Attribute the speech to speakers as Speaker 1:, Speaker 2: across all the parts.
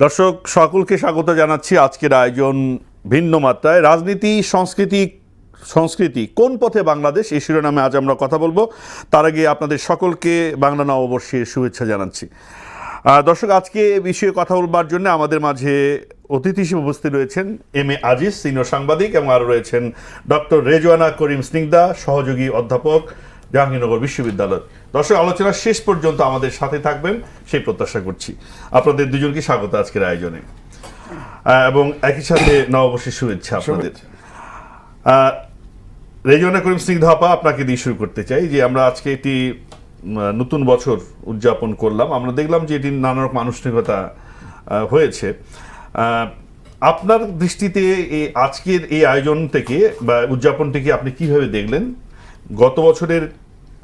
Speaker 1: দর্শক সকলকে স্বাগত জানাচ্ছি আজকের আয়োজন ভিন্ন মাত্রায় রাজনীতি সংস্কৃতি কোন পথে বাংলাদেশ এই শিরোনামে আজ আমরা কথা বলবো। তার আগে আপনাদের সকলকে বাংলা নববর্ষের শুভেচ্ছা জানাচ্ছি। দর্শক আজকে বিষয়ে কথা বলবার জন্য আমাদের মাঝে অতিথি হিসেবে উপস্থিত রয়েছেন এম এ আজিজ, সিনিয়র সাংবাদিক, এবং আরও রয়েছেন ডক্টর রেজওয়ানা করিম স্নিগ্ধা, সহযোগী অধ্যাপক, জাহাঙ্গীরনগর বিশ্ববিদ্যালয়। দর্শক আলোচনার শেষ পর্যন্ত আমাদের সাথে থাকবেন সেই প্রত্যাশা করছি। আপনাদের দুজনকে স্বাগত আজকের আয়োজনে এবং একই সাথে নববর্ষের শুভেচ্ছা আপনাদের। রেজওয়ানা করিম স্নিগ্ধা আপা, আপনাকে দিয়ে শুরু করতে চাই যে আমরা আজকে একটি নতুন বছর উদযাপন করলাম। আমরা দেখলাম যে এটি নানা রকম আনুষ্ঠানিকতা হয়েছে। আপনার দৃষ্টিতে এই আজকের এই আয়োজন থেকে বা উদযাপনটিকে আপনি কিভাবে দেখলেন? গত বছরের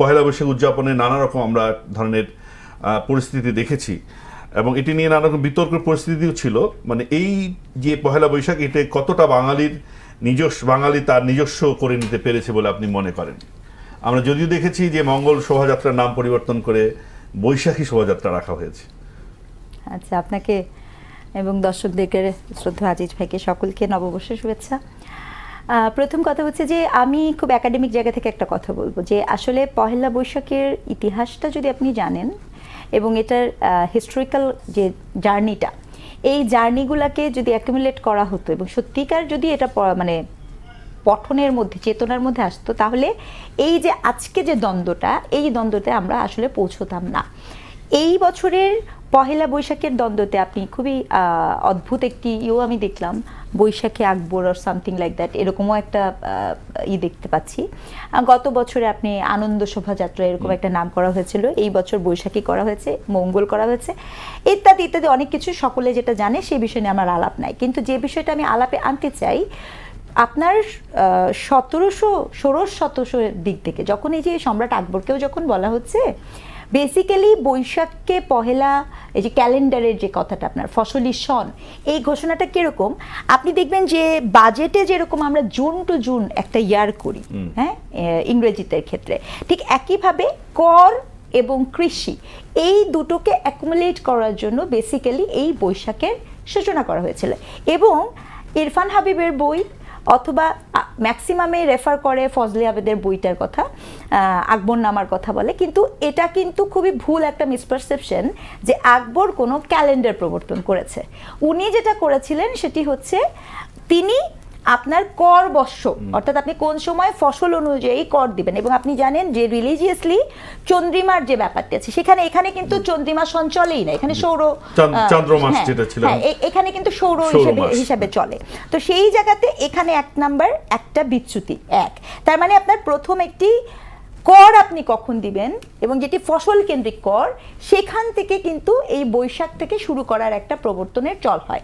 Speaker 1: পহেলা বৈশাখ উদযাপনে নানা রকম আমরা ধরনের পরিস্থিতি দেখেছি এবং এটি নিয়ে নানা রকম বিতর্কের পরিস্থিতিও ছিল। মানে এই যে পহেলা বৈশাখ, এটা কতটা বাঙালি তার নিজস্ব করে নিতে পেরেছে বলে আপনি মনে করেন? আমরা যদিও দেখেছি যে মঙ্গল শোভাযাত্রার নাম পরিবর্তন করে বৈশাখী শোভাযাত্রা রাখা হয়েছে।
Speaker 2: আচ্ছা, আপনাকে এবং দর্শকদেরকে, শ্রদ্ধা আজিজ ভাইকে, সকলকে নববর্ষের শুভেচ্ছা। প্রথম কথা হচ্ছে যে আমি খুব একাডেমিক জায়গা থেকে একটা কথা বলবো যে আসলে পহেলা বৈশাখের ইতিহাসটা যদি আপনি জানেন এবং এটার হিস্টোরিক্যাল যে জার্নিটা, এই জার্নিগুলোকে যদি অ্যাকুমুলেট করা হতো এবং সত্যিকার যদি এটা মানে পঠনের মধ্যে, চেতনার মধ্যে আসতো, তাহলে এই যে আজকে যে দ্বন্দ্বটা, এই দ্বন্দ্বতে আমরা আসলে পৌঁছতাম না। এই বছরের পহেলা বৈশাখের দ্বন্দ্বতে আপনি খুবই অদ্ভুত একটি আমি দেখলাম, বৈশাখী আকবর অর সামথিং লাইক দ্যাট, এরকমও একটা দেখতে পাচ্ছি। গত বছরে আপনি আনন্দ শোভাযাত্রা এরকম একটা নাম করা হয়েছিল, এই বছর বৈশাখী করা হয়েছে, মঙ্গল করা হয়েছে, ইত্যাদি ইত্যাদি অনেক কিছু। সকলে যেটা জানে সেই বিষয় নিয়ে আমার আলাপ নাই, কিন্তু যে বিষয়টা আমি আলাপে আনতে চাই, আপনার 1700-1600 দিক থেকে যখন এই যে সম্রাট আকবরকেও যখন বলা হচ্ছে, বেসিক্যালি বৈশাখকে পহেলা, এই যে ক্যালেন্ডারের যে কথাটা আপনার ফসলি সন, এই ঘোষণাটা কিরকম আপনি দেখবেন যে বাজেটে যেরকম আমরা জুন টু জুন একটা ইয়ার করি, হ্যাঁ, ইংরেজিতে ক্ষেত্রে ঠিক একইভাবে কর এবং কৃষি, এই দুটোকে অ্যাকুমুলেট করার জন্য বেসিক্যালি এই বৈশাখের সূচনা করা হয়েছিল। এবং ইরফান হাবিবের বই অথবা ম্যাক্সিমামে রেফার করে ফজলে আবেদের বইটার কথা, আকবর নামার কথা বলে, কিন্তু এটা কিন্তু খুবই ভুল একটা মিসপারসেপশন যে আকবর কোনো ক্যালেন্ডার প্রবর্তন করেছে। উনি যেটা করেছিলেন সেটি হচ্ছে তিনি আপনার কর বর্ষ, অর্থাৎ আপনি কোন সময় ফসল অনুযায়ী কর দিবেন। এবং আপনি জানেন যে রিলিজিয়াসলি চন্দ্রিমার যে ব্যাপারটা আছে সেখানে, এখানে কিন্তু চন্দ্রিমা সঞ্চলেই না, এখানে সৌর
Speaker 1: চন্দ্রমাস যেটা ছিল,
Speaker 2: এখানে কিন্তু সৌর হিসাবে চলে। তো সেই জায়গাতে এখানে এক নাম্বার একটা বিচ্যুতি। তার মানে আপনার প্রথম একটি কর আপনি কখন দিবেন এবং যেটি ফসল কেন্দ্রিক কর, সেখান থেকে কিন্তু এই বৈশাখ থেকে শুরু করার একটা প্রবর্তনের চল হয়।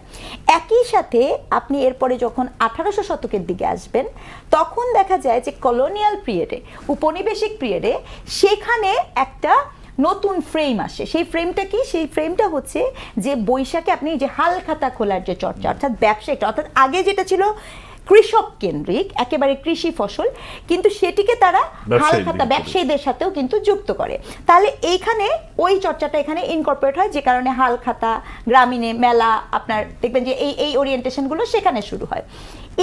Speaker 2: একই সাথে আপনি এরপরে যখন 1800 শতকের দিকে আসবেন, তখন দেখা যায় যে কলোনিয়াল পিরিয়ডে, উপনিবেশিক পিরিয়ডে, সেখানে একটা নতুন ফ্রেম আসে। সেই ফ্রেমটা কি? সেই ফ্রেমটা হচ্ছে যে বৈশাখে আপনি যে হাল খাতা খোলার যে চর্চা, অর্থাৎ ব্যবসায়িকটা, অর্থাৎ আগে যেটা ছিল কৃষক কেন্দ্রিক, একেবারে কৃষি ফসল, কিন্তু সেটিকে তারা হালখাতা ব্যবসায়ীদের সাথেও কিন্তু যুক্ত করে। তাহলে এইখানে ওই চর্চাটা এখানে ইনকর্পোরেট হয়, যে কারণে হালখাতা, গ্রামীণে মেলা, আপনার দেখবেন যে এই ওরিয়েন্টেশনগুলো সেখানে শুরু হয়।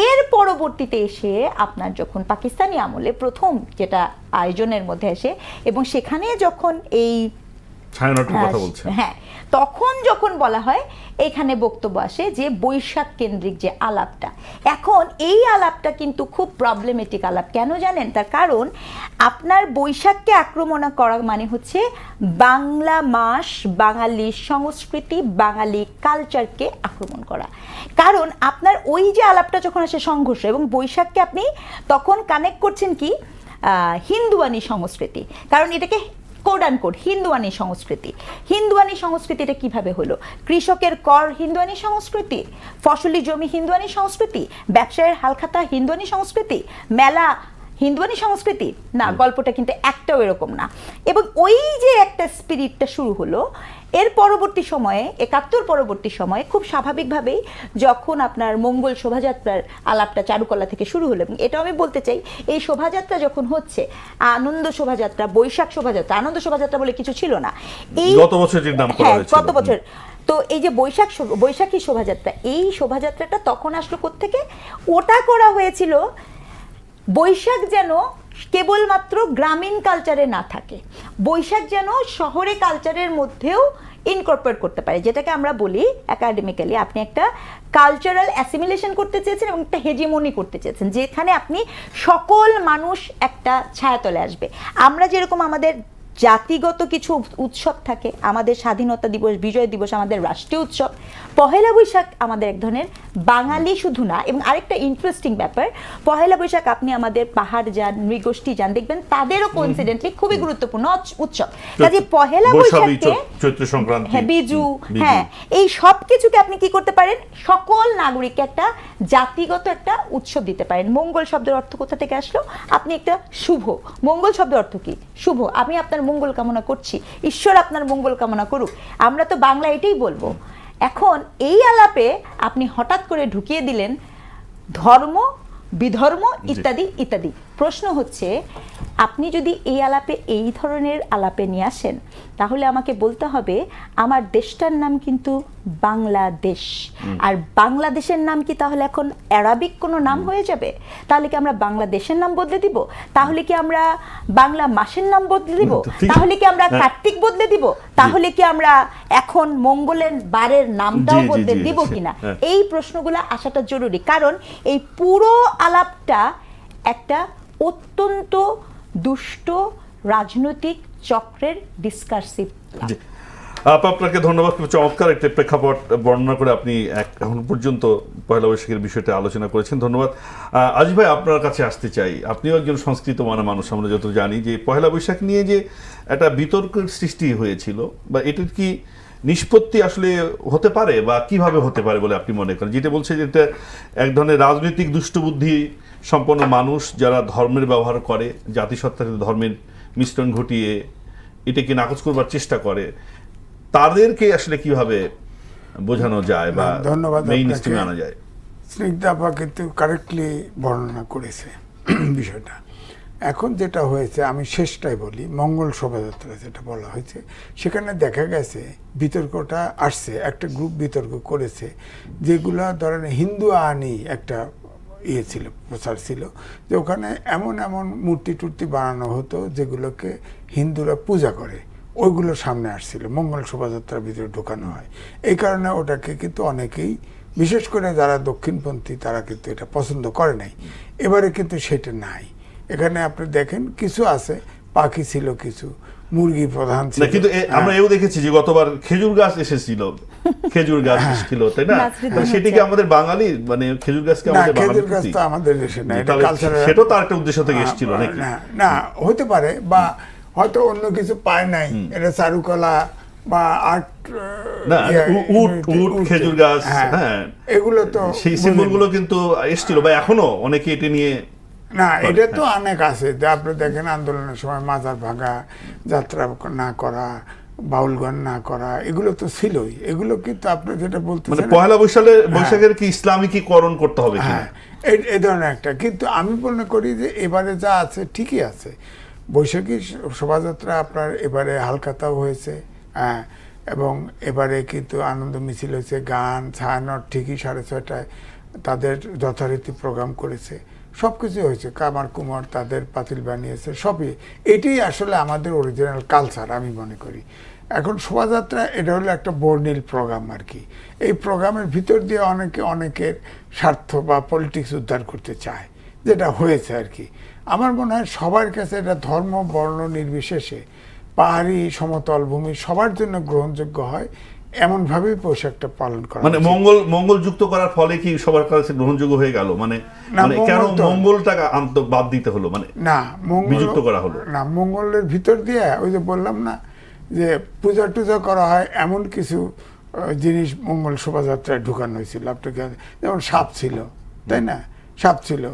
Speaker 2: এর পরবর্তীতে এসে আপনার যখন পাকিস্তানি আমলে প্রথম যেটা আয়োজনের মধ্যে আসে এবং সেখানে যখন এই হ্যাঁ, তখন যখন বলা হয়, এখানে বক্তব্য আসে যে বৈশাখ কেন্দ্রিক যে আলাপটা, এখন এই আলাপটা কিন্তু খুব প্রবলেমেটিক আলাপ। কেন জানেন? তার কারণ আপনার বৈশাখকে আক্রমণ করা মানে হচ্ছে বাংলা মাস, বাঙালি সংস্কৃতি, বাঙালি কালচারকে আক্রমণ করা। কারণ আপনার ওই যে আলাপটা যখন আসে সংঘর্ষ, এবং বৈশাখকে আপনি তখন কানেক্ট করছেন কি হিন্দুয়ানি সংস্কৃতি, কারণ এটাকে কোড অ্যান্ড কোড হিন্দুয়ানি সংস্কৃতি। হিন্দুয়ানি সংস্কৃতিটা কিভাবে হলো? কৃষকের কর হিন্দুয়ানি সংস্কৃতি, ফসলি জমি হিন্দুয়ানি সংস্কৃতি, ব্যবসায়ের হালখাতা হিন্দুয়ানি সংস্কৃতি, মেলা হিন্দুয়ানি সংস্কৃতি না, গল্পটা কিন্তু একটাও এরকম না। এবং ওই যে একটা স্পিরিটটা শুরু হলো, এর পরবর্তী সময়ে 71 পরবর্তী সময়ে খুব স্বাভাবিকভাবেই যখন আপনার মঙ্গল শোভাযাত্রার আলাপটা চারুকলা থেকে শুরু হলো, এবং এটাও আমি বলতে চাই, এই শোভাযাত্রা যখন হচ্ছে আনন্দ শোভাযাত্রা, বৈশাখ শোভাযাত্রা, আনন্দ শোভাযাত্রা বলে কিছু ছিল না, এই
Speaker 1: গত বছর যে নাম করা হয়েছিল,
Speaker 2: গত বছর, তো এই যে বৈশাখী শোভাযাত্রা, এই শোভাযাত্রাটা তখন আসলো কোত্থেকে? ওটা করা হয়েছিল বৈশাখ যেন কেবলমাত্র গ্রামীণ কালচারে না থাকে, বৈশাখ যেন শহরে কালচারের মধ্যেও ইনকর্পোরেট করতে পারে, যেটাকে আমরা বলি একাডেমিক্যালি আপনি একটা কালচারাল অ্যাসিমিলেশন করতে চেয়েছেন এবং একটা হেজিমনি করতে চেয়েছেন, যেখানে আপনি সকল মানুষ একটা ছায়াতলে আসবে। আমরা যেরকম আমাদের জাতিগত কিছু উৎসব থাকে, আমাদের স্বাধীনতা দিবস, বিজয় দিবস আমাদের রাষ্ট্রীয় উৎসব, পহেলা বৈশাখ আমাদের এক ধরনের বাঙালি শুধু না। এবং আরেকটা ইন্টারেস্টিং ব্যাপার, পহেলা বৈশাখ আপনি আমাদের পাহাড় যান, নৃগোষ্ঠী যান, দেখবেন তাদেরও কোইন্সিডেন্টলি খুবই গুরুত্বপূর্ণ উৎসব। কাজে পহেলা বৈশাখকে,
Speaker 1: চৈত্র সংক্রান্তি,
Speaker 2: হ্যাঁ বিজু, হ্যাঁ এই সব কিছুকে আপনি কি করতে পারেন, সকল নাগরিককে একটা জাতিগত একটা উৎসব দিতে পারেন। মঙ্গল শব্দের অর্থ কোথা থেকে আসলো? আপনি একটা শুভ, মঙ্গল শব্দের অর্থ কি? শুভ। আমি আপনার মঙ্গল কামনা করছি, ঈশ্বর আপনার মঙ্গল কামনা করুক, আমরা তো বাংলা এটাই বলবো। এখন এই আলাপে আপনি হঠাৎ করে ঢুকিয়ে দিলেন ধর্ম, বিধর্ম ইত্যাদি ইত্যাদি। প্রশ্ন হচ্ছে, আপনি যদি এই আলাপে এই ধরনের আলাপে নিয়ে আসেন, তাহলে আমাকে বলতে হবে আমার দেশটার নাম কিন্তু বাংলাদেশ, আর বাংলাদেশের নাম কি তাহলে এখন অ্যারাবিক কোনো নাম হয়ে যাবে? তাহলে কি আমরা বাংলাদেশের নাম বদলে দিব? তাহলে কি আমরা বাংলা মাসের নাম বদলে দিব? তাহলে কি আমরা কার্তিক বদলে দিব? তাহলে কি আমরা এখন মঙ্গলের বারের নামটাও বদলে দিব কিনা? এই প্রশ্নগুলো আসাটা জরুরি, কারণ এই পুরো আলাপটা একটা অত্যন্ত দুষ্ট রাজনৈতিক চক্রের ডিসকার্সিভ।
Speaker 1: আপনাকে ধন্যবাদ, চমৎকার একটা প্রেক্ষাপট বর্ণনা করে আপনি এখন পর্যন্ত পয়লা বৈশাখের বিষয়টা আলোচনা করেছেন। ধন্যবাদ। আজিজ ভাই, আপনার কাছে আসতে চাই, আপনিও একজন সংস্কৃত মানা মানুষ, আমরা যত জানি যে পয়লা বৈশাখ নিয়ে যে একটা বিতর্কের সৃষ্টি হয়েছিল, বা এটার কি নিষ্পত্তি আসলে হতে পারে বা কিভাবে হতে পারে বলে আপনি মনে করেন? যেটা বলছে যে এটা এক ধরনের রাজনৈতিক দুষ্টবুদ্ধি সম্পন্ন মানুষ যারা ধর্মের ব্যবহার করে, জাতিসত্তার ধর্মের মিশ্রণ ঘটিয়ে এটাকে নাকচ করবার চেষ্টা করে, তাদেরকে আসলে কিভাবে বোঝানো যায় বা মেইন স্ট্রিমে আনা যায়?
Speaker 3: স্নিগ্ধা আপা কিন্তু কারেক্টলি বর্ণনা করেছে বিষয়টা। এখন যেটা হয়েছে, আমি শেষটাই বলি, মঙ্গল শোভাযাত্রা যেটা বলা হয়েছে, সেখানে দেখা গেছে বিতর্কটা আসছে, একটা গ্রুপ বিতর্ক করেছে, যেগুলা ধরেন হিন্দু আনি একটা ইয়ে ছিল, প্রচার ছিল, যে ওখানে এমন এমন মূর্তি টুর্তি বানানো হতো যেগুলোকে হিন্দুরা পূজা করে, ওইগুলো সামনে আসছিল, মঙ্গল শোভাযাত্রার ভিতরে ঢোকানো হয়। এই কারণে ওটাকে কিন্তু অনেকেই, বিশেষ করে যারা দক্ষিণপন্থী, তারা কিন্তু এটা পছন্দ করে নাই। এবারে কিন্তু সেটা নাই। এখানে আপনি দেখেন কিছু আছে, পাখি ছিল, কিছু মুরগি প্রধান ছিল,
Speaker 1: কিন্তু আমরা এও দেখেছি যে গতবার খেজুর গাছ এসেছিল, খেজুর গাছ ছিল, তাই না? সেটিকে আমাদের বাঙালি, মানে খেজুর গাছকে আমাদের বাঙালি,
Speaker 3: খেজুর গাছ তো আমাদের দেশে নাই, এটা কালচারাল,
Speaker 1: সেটা তার একটা উদ্দেশ্য থেকে এসেছিল নাকি?
Speaker 3: না হতে পারে, বা হয়তো অন্য কিছু পায় নাই, এটা চারুকলা বা আর্ট,
Speaker 1: উট, খেজুর গাছ, হ্যাঁ,
Speaker 3: এগুলো তো
Speaker 1: সেই সিম্বলগুলো কিন্তু এসেছিল, বা এখনো অনেকে এটা নিয়ে।
Speaker 3: না, এটা তো অনেক আছে, যে আপনি দেখেন আন্দোলনের সময় মাজার ভাঙা, যাত্রা না করা, বাউল গান না করা, এগুলো তো ছিলই। এগুলো কিন্তু আপনি যেটা বলতেছেন,
Speaker 1: পয়লা বৈশাখের কি ইসলামিকীকরণ করতে হবে কিনা,
Speaker 3: এই ধরনের একটা। কিন্তু আমি মনে করি যে এবারে যা আছে ঠিকই আছে। বৈশাখী শোভাযাত্রা আপনার এবারে হালখাতাও হয়েছে, হ্যাঁ, এবং এবারে কিন্তু আনন্দ মিছিল হয়েছে, গান, ছায়ানট ঠিকই 6:30টায় তাদের যথারীতি প্রোগ্রাম করেছে, সব কিছু হয়েছে, কামার কুমার তাদের পাতিল বানিয়েছে, সবই। এটাই আসলে আমাদের অরিজিনাল কালচার আমি মনে করি। এখন শোভাযাত্রা এটা হলো একটা বর্ণিল প্রোগ্রাম আর কি। এই প্রোগ্রামের ভিতর দিয়ে অনেকের স্বার্থ বা পলিটিক্স উদ্ধার করতে চায়, যেটা হয়েছে আর কি। আমার মনে হয় সবার কাছে এটা ধর্ম বর্ণ নির্বিশেষে, পাহাড়ি সমতল ভূমি সবার জন্য গ্রহণযোগ্য হয়, এমনভাবেই পোশাকটা পালন করা।
Speaker 1: মানে মঙ্গল যুক্ত করার ফলে কি সবার কাছে গ্রহণযোগ্য হয়ে গেল? মানে কেন মঙ্গলটাকে বাদ দিতে হলো, মানে
Speaker 3: না
Speaker 1: বিযুক্ত করা হলো
Speaker 3: না? মঙ্গলের ভিতর দিয়ে ওই যে বললাম না, যে পূজা টুজা করা হয়, এমন কিছু জিনিস মঙ্গল শোভাযাত্রায় ঢুকানো হয়েছিল। আপনাকে যেমন সাপ ছিল, তাই না? সাপ ছিল,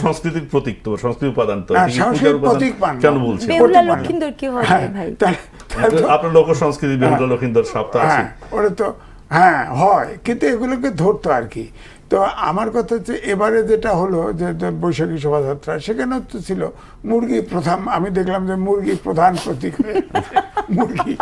Speaker 1: সংস্কৃতির প্রতীক, তো সংস্কৃতির উপাদান, তো
Speaker 3: সংস্কৃতির প্রতীক
Speaker 1: কেন বলছেন?
Speaker 2: বেহুলা লক্ষিন্দর কি হয় ভাই?
Speaker 1: আপনার লোক সংস্কৃতি বেহুলা লক্ষিন্দর সাপ তো আছে,
Speaker 3: ওটা তো হ্যাঁ হয়, কিন্তু এগুলোকে ধরতো আর কি। তো আমার কথা হচ্ছে এবারে যেটা হলো যে বৈশাখী শোভাযাত্রা, সেখানেও তো ছিল মুরগি প্রধান, আমি দেখলাম যে মুরগি প্রধান প্রতীক হয়ে গেছে। মুরগি,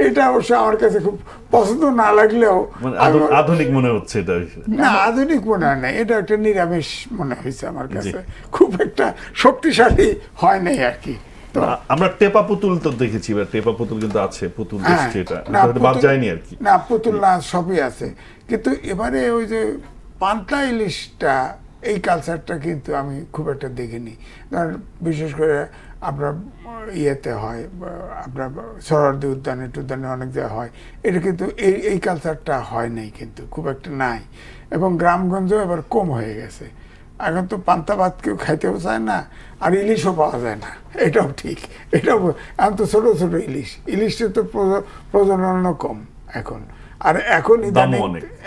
Speaker 3: এটা অবশ্য আমার কাছে খুব পছন্দ না লাগলেও
Speaker 1: মানে আধুনিক মনে হচ্ছে এটা।
Speaker 3: না, আধুনিক মনে হয় না, এটা একটা নিরামিষ মনে হয়েছে আমার কাছে, খুব একটা শক্তিশালী হয় নাই আর কি। তো
Speaker 1: আমরা টেপা পুতুল তো দেখেছি, এবার টেপা পুতুল কিন্তু আছে, পুতুল দেখছি, এটা
Speaker 3: না,
Speaker 1: বাদ যায়নি আর কি।
Speaker 3: না, পুতুল না, সবই আছে, কিন্তু এবারে ওই যে পান্তা ইলিশটা, এই কালচারটা কিন্তু আমি খুব একটা দেখিনি। কারণ বিশেষ করে আপনার ইয়েতে হয়, আপনার সরোয়ার্দী উদ্যানে টুদ্যানে অনেক জায়গায় হয়, এটা কিন্তু এই কালচারটা হয় নাই, কিন্তু খুব একটা নাই, এবং গ্রামগঞ্জেও এবার কম হয়ে গেছে। এখন তো পান্তা ভাত কেউ খাইতেও চায় না, আর ইলিশও পাওয়া যায় না, এটাও ঠিক। এটাও এখন তো ছোটো ছোটো ইলিশের তো প্রজননও কম এখন, আর এখন ইদানিং,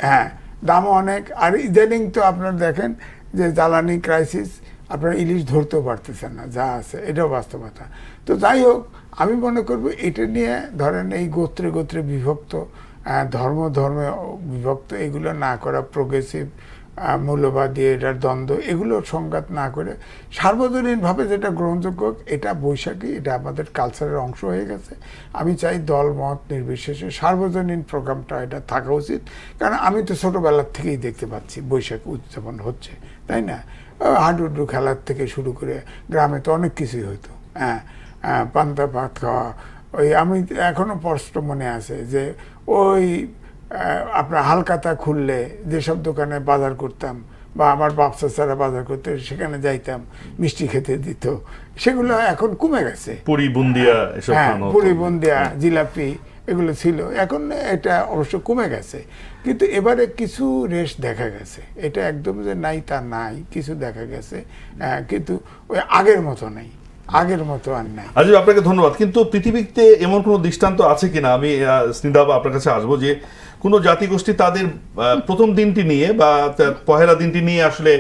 Speaker 3: হ্যাঁ দামও অনেক, আর ইদানিং তো আপনার দেখেন যে জ্বালানি ক্রাইসিস, আপনার ইলিশ ধরতেও পারতেছেন না যা আছে, এটাও বাস্তবতা। তো যাই হোক, আমি মনে করবো এটা নিয়ে ধরেন এই গোত্রে গোত্রে বিভক্ত, ধর্মে বিভক্ত, এগুলো না করা, প্রোগ্রেসিভ মূল্যবাদী এটার দ্বন্দ্ব, এগুলোর সংঘাত না করে সার্বজনীনভাবে যেটা গ্রহণযোগ্য, এটা বৈশাখী, এটা আমাদের কালচারের অংশ হয়ে গেছে। আমি চাই দল মত নির্বিশেষে সার্বজনীন প্রোগ্রামটা এটা থাকা উচিত, কারণ আমি তো ছোটোবেলার থেকেই দেখতে পাচ্ছি বৈশাখ উদযাপন হচ্ছে, তাই না? হাডুডু খেলার থেকে শুরু করে গ্রামে তো অনেক কিছুই হতো, পান্তা ভাত খাওয়া, ওই আমি এখনও স্পষ্ট মনে আছে যে ওই আপনার হালকাতা খুললে যেসব দোকানে বাজার করতাম, বা আমার বাপ চাচারা বাজার করতে সেখানে যাইতাম, মিষ্টি খেতে দিত, সেগুলো এখন কমে গেছে।
Speaker 1: পুরি বুন্দিয়া,
Speaker 3: হ্যাঁ, পুরি বুন্দিয়া, জিলাপি, এগুলো ছিল, এখন এটা অবশ্য কমে গেছে। কিন্তু এবারে কিছু রেশ দেখা গেছে, এটা একদম যে নাই তা নাই, কিছু দেখা গেছে, কিন্তু ওই আগের মতো নেই, আগের মতো আর নাই।
Speaker 1: আজিব, আপনাকে ধন্যবাদ। কিন্তু পৃথিবীতে এমন কোনো দৃষ্টান্ত আছে কিনা, আমি স্নিগ্ধা আপনার কাছে আসবো, যে কোনো জাতিগোষ্ঠী তাদের প্রথম দিনটি নিয়ে বা পহেলা দিনটি নিয়ে আসলে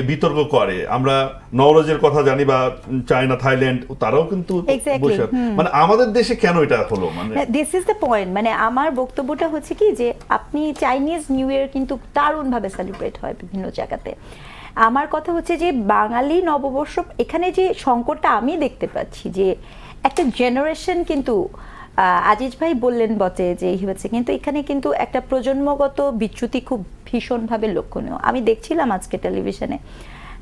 Speaker 1: বিতর্ক করে? আমরা নওরোজের কথা জানি, বা চায়না, থাইল্যান্ড, তারাও কিন্তু বৈশাখ, মানে আমাদের দেশে কেন এটা হলো? মানে
Speaker 2: দিস ইজ দ্য পয়েন্ট। মানে আমার বক্তব্যটা হচ্ছে কি, যে আপনি চাইনিজ নিউ ইয়ার কিন্তু দারুণভাবে সেলিব্রেট হয় বিভিন্ন জায়গাতে। আমার কথা হচ্ছে যে বাঙালি নববর্ষ, এখানে যে সংকটটা আমি দেখতে পাচ্ছি, যে একটা জেনারেশন কিন্তু, আজিজ ভাই বললেন বটে যে হচ্ছে, কিন্তু এখানে কিন্তু একটা প্রজন্মগত বিচ্যুতি খুব ভীষণভাবে লক্ষণীয়। আমি দেখছিলাম আজকে টেলিভিশনে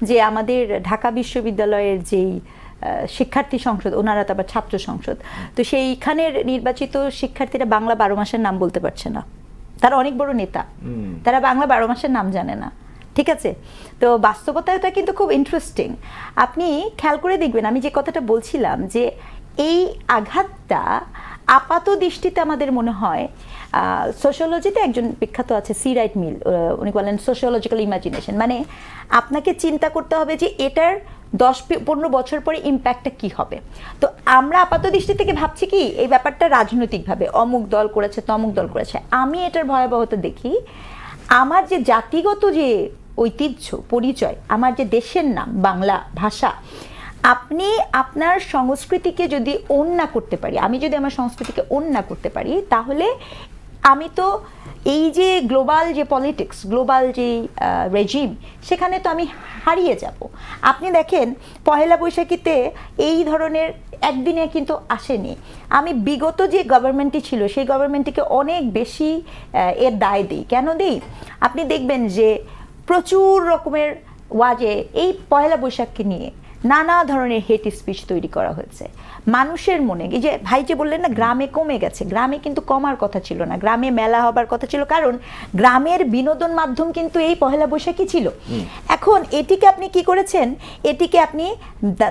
Speaker 2: যে আমাদের ঢাকা বিশ্ববিদ্যালয়ের যেই শিক্ষার্থী সংসদ, ওনারা তো আবার ছাত্র সংসদ, তো সেইখানের নির্বাচিত শিক্ষার্থীরা বাংলা 12 মাসের নাম বলতে পারছে না। তারা অনেক বড় নেতা, তারা বাংলা 12 মাসের নাম জানে না। ঠিক আছে, তো বাস্তবতাটা কিন্তু খুব ইন্টারেস্টিং। আপনি খেয়াল করে দেখবেন, আমি যে কথাটা বলছিলাম, যে এই আঘাতটা আপাত দৃষ্টিতে আমাদের মনে হয়, সোশিওলজিতে একজন বিখ্যাত আছে, সি রাইট মিল, উনি বলেন সোশিওলজিক্যাল ইমাজিনেশন, মানে আপনাকে চিন্তা করতে হবে যে এটার 10-15 বছর পরে ইম্প্যাক্টটা কি হবে। তো আমরা আপাত দৃষ্টি থেকে ভাবছি কি এই ব্যাপারটা রাজনৈতিকভাবে অমুক দল করেছে, তমুক দল করেছে। আমি এটার ভয়াবহতা দেখি, আমার যে জাতিগত যে ঐতিহ্য, পরিচয়, আমার যে দেশের নাম, বাংলা ভাষা, আপনি আপনার সংস্কৃতিকে যদি ওন না করতে পারি, আমি যদি আমার সংস্কৃতিকে ওন না করতে পারি, তাহলে আমি তো এই যে গ্লোবাল যে পলিটিক্স, গ্লোবাল যে রেজিম, সেখানে তো আমি হারিয়ে যাব। আপনি দেখেন পহেলা বৈশাখীতে এই ধরনের একদিনে কিন্তু আসেনি। আমি বিগত যে গভর্নমেন্টটি ছিল সেই গভর্নমেন্টটিকে অনেক বেশি এর দায় দিই। কেন দিই? আপনি দেখবেন যে প্রচুর রকমের ওয়াজে এই পহেলা বৈশাখকে নিয়ে নানা ধরনের হেট স্পিচ তৈরি করা হয়েছে মানুষের মনে। এই যে ভাই যে বললেন না, গ্রামে কমে গেছে, গ্রামে কিন্তু কমার কথা ছিল না, গ্রামে মেলা হবার কথা ছিল, কারণ গ্রামের বিনোদন মাধ্যম কিন্তু এই পহেলা বৈশাখী ছিল। এখন এটিকে আপনি কি করেছেন, এটিকে আপনি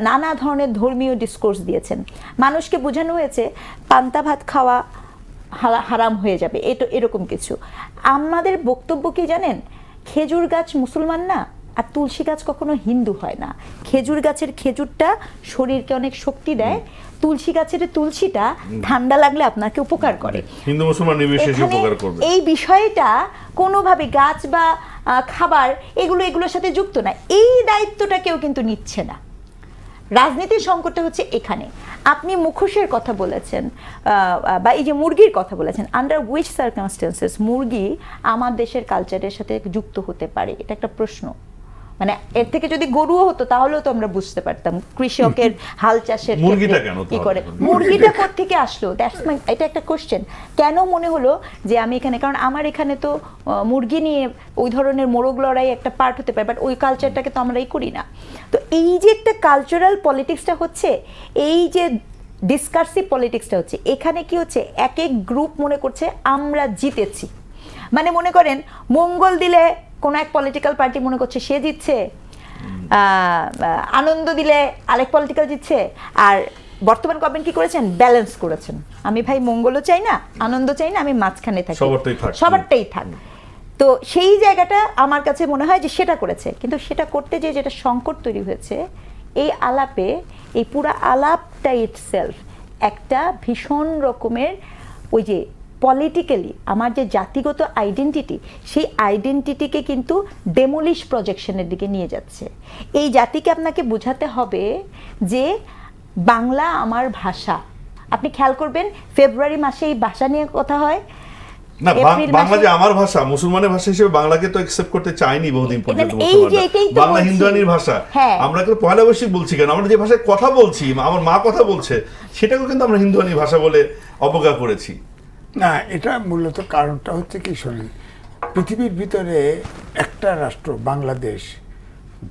Speaker 2: নানা ধরনের ধর্মীয় ডিসকোর্স দিয়েছেন, মানুষকে বোঝানো হয়েছে পান্তা ভাত খাওয়া হারাম হয়ে যাবে, এরকম কিছু। আমাদের বক্তব্য কি জানেন, খেজুর গাছ মুসলমান না, আর তুলসী গাছ কখনো হিন্দু হয় না। খেজুর গাছের খেজুরটা শরীরকে অনেক শক্তি দেয়, তুলসী গাছের তুলসীটা ঠান্ডা লাগলে আপনাকে উপকার করে,
Speaker 1: হিন্দু মুসলমান নির্বিশেষে উপকার করবে।
Speaker 2: এই বিষয়টা কোনোভাবে গাছ বা খাবার এগুলোর সাথে যুক্ত না, এই দায়িত্বটা কেউ কিন্তু নিচ্ছে না। রাজনীতির সংকটটা হচ্ছে এখানে। আপনি মুখোশের কথা বলেছেন বা এই যে মুরগির কথা বলেছেন, আন্ডার উইচ সার্কামস্টেন্সেস মুরগি আমার দেশের কালচারের সাথে যুক্ত হতে পারে, এটা একটা প্রশ্ন। মানে এর থেকে যদি গরুও হতো তাহলেও তো আমরা বুঝতে পারতাম কৃষকের হাল চাষের
Speaker 1: মুরগিটা কেন
Speaker 2: কি করে, মুরগিটা কোত্থেকে আসলো, এটা একটা কোশ্চেন। কেন মনে হলো যে আমি এখানে, কারণ আমার এখানে তো মুরগি নিয়ে ওই ধরনের মোরগ লড়াই একটা পার্ট হতে পারে, বাট ওই কালচারটাকে তো আমরাই করি না। তো এই যে একটা কালচারাল পলিটিক্সটা হচ্ছে, এই যে ডিসকার্সিভ পলিটিক্সটা হচ্ছে, এখানে কি হচ্ছে, এক এক গ্রুপ মনে করছে আমরা জিতেছি। মানে মনে করেন মঙ্গল দিলে কোনো এক পলিটিক্যাল পার্টি মনে করছে সে জিতছে, আনন্দ দিলে আরেক পলিটিক্যাল জিতছে। আর বর্তমান গভর্নমেন্ট কি করেছেন, ব্যালেন্স করেছেন। আমি ভাই মঙ্গলও চাই না, আনন্দ চাই না, আমি মাঝখানে থাকি, সবারটাই থাক। তো সেই জায়গাটা আমার কাছে মনে হয় যে সেটা করেছে, কিন্তু সেটা করতে যে যেটা সংকট তৈরি হয়েছে এই আলাপে, এই পুরো আলাপটা ইটসেলফ একটা ভীষণ রকমের ওই যে পলিটিক্যালি আমার যে জাতিগত আইডেন্টিটি, সেই আইডেন্টিটিকে কিন্তু ডেমোলিশ প্রজেকশনের দিকে নিয়ে যাচ্ছে। এই জাতিকে আপনাকে বোঝাতে হবে যে বাংলা আমার ভাষা। আপনি খেয়াল করবেন ফেব্রুয়ারি মাসে এই ভাষা নিয়ে কথা হয়
Speaker 1: না, বাংলা যে আমার ভাষা, মুসলমানের ভাষা হিসেবে বাংলাকে তো অ্যাকসেপ্ট করতে চাইনি বহুদিন পর্যন্ত। বাংলা হিন্দুয়ানির ভাষা, আমরা কিন্তু পয়লা বৈশাখ বলছি কেন, আমরা যে ভাষায় কথা বলছি, আমার মা কথা বলছে, সেটাকেও কিন্তু আমরা হিন্দুয়ানি ভাষা বলে অবজ্ঞা করেছি।
Speaker 3: না, এটা মূলত কারণটা হচ্ছে কি শোনেন, পৃথিবীর ভিতরে একটা রাষ্ট্র বাংলাদেশ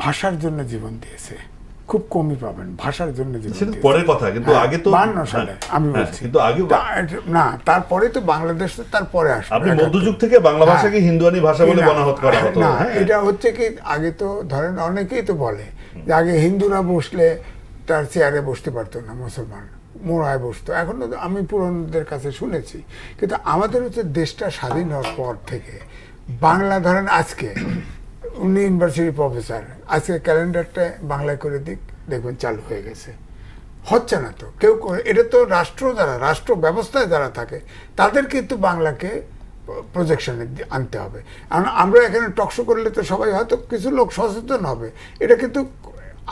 Speaker 3: ভাষার জন্য জীবন দিয়েছে, খুব কমই পাবেন ভাষার জন্য জীবন দিয়েছে।
Speaker 1: পরের কথা, কিন্তু আগে তো
Speaker 3: 52 সালে আমি বলছি,
Speaker 1: কিন্তু আগে
Speaker 3: না, তারপরে তো বাংলাদেশ তো তারপরে আসবে।
Speaker 1: আপনি মধ্যযুগ থেকে বাংলা ভাষাকে হিন্দুয়ানি ভাষা বলে বনাহত করা হতো
Speaker 3: না, এটা হচ্ছে কি আগে তো ধরেন অনেকেই তো বলে যে আগে হিন্দুরা বসলে তার চেয়ারে বসতে পারতো না, মুসলমান মোড়ায় বসতো। এখন আমি পুরনোদের কাছে শুনেছি, কিন্তু আমাদের হচ্ছে দেশটা স্বাধীন হওয়ার পর থেকে বাংলা ধরেন আজকে উনি ইউনিভার্সিটি প্রফেসর, আজকে ক্যালেন্ডারটা বাংলায় করে দিক, দেখবেন চালু হয়ে গেছে। হচ্ছে না তো কেউ, এটা তো রাষ্ট্র যারা, রাষ্ট্র ব্যবস্থায় যারা থাকে তাদের কিন্তু বাংলাকে প্রজেকশনে আনতে হবে। কারণ আমরা এখানে টকশো করলে তো সবাই হয়তো কিছু লোক সচেতন হবে, এটা কিন্তু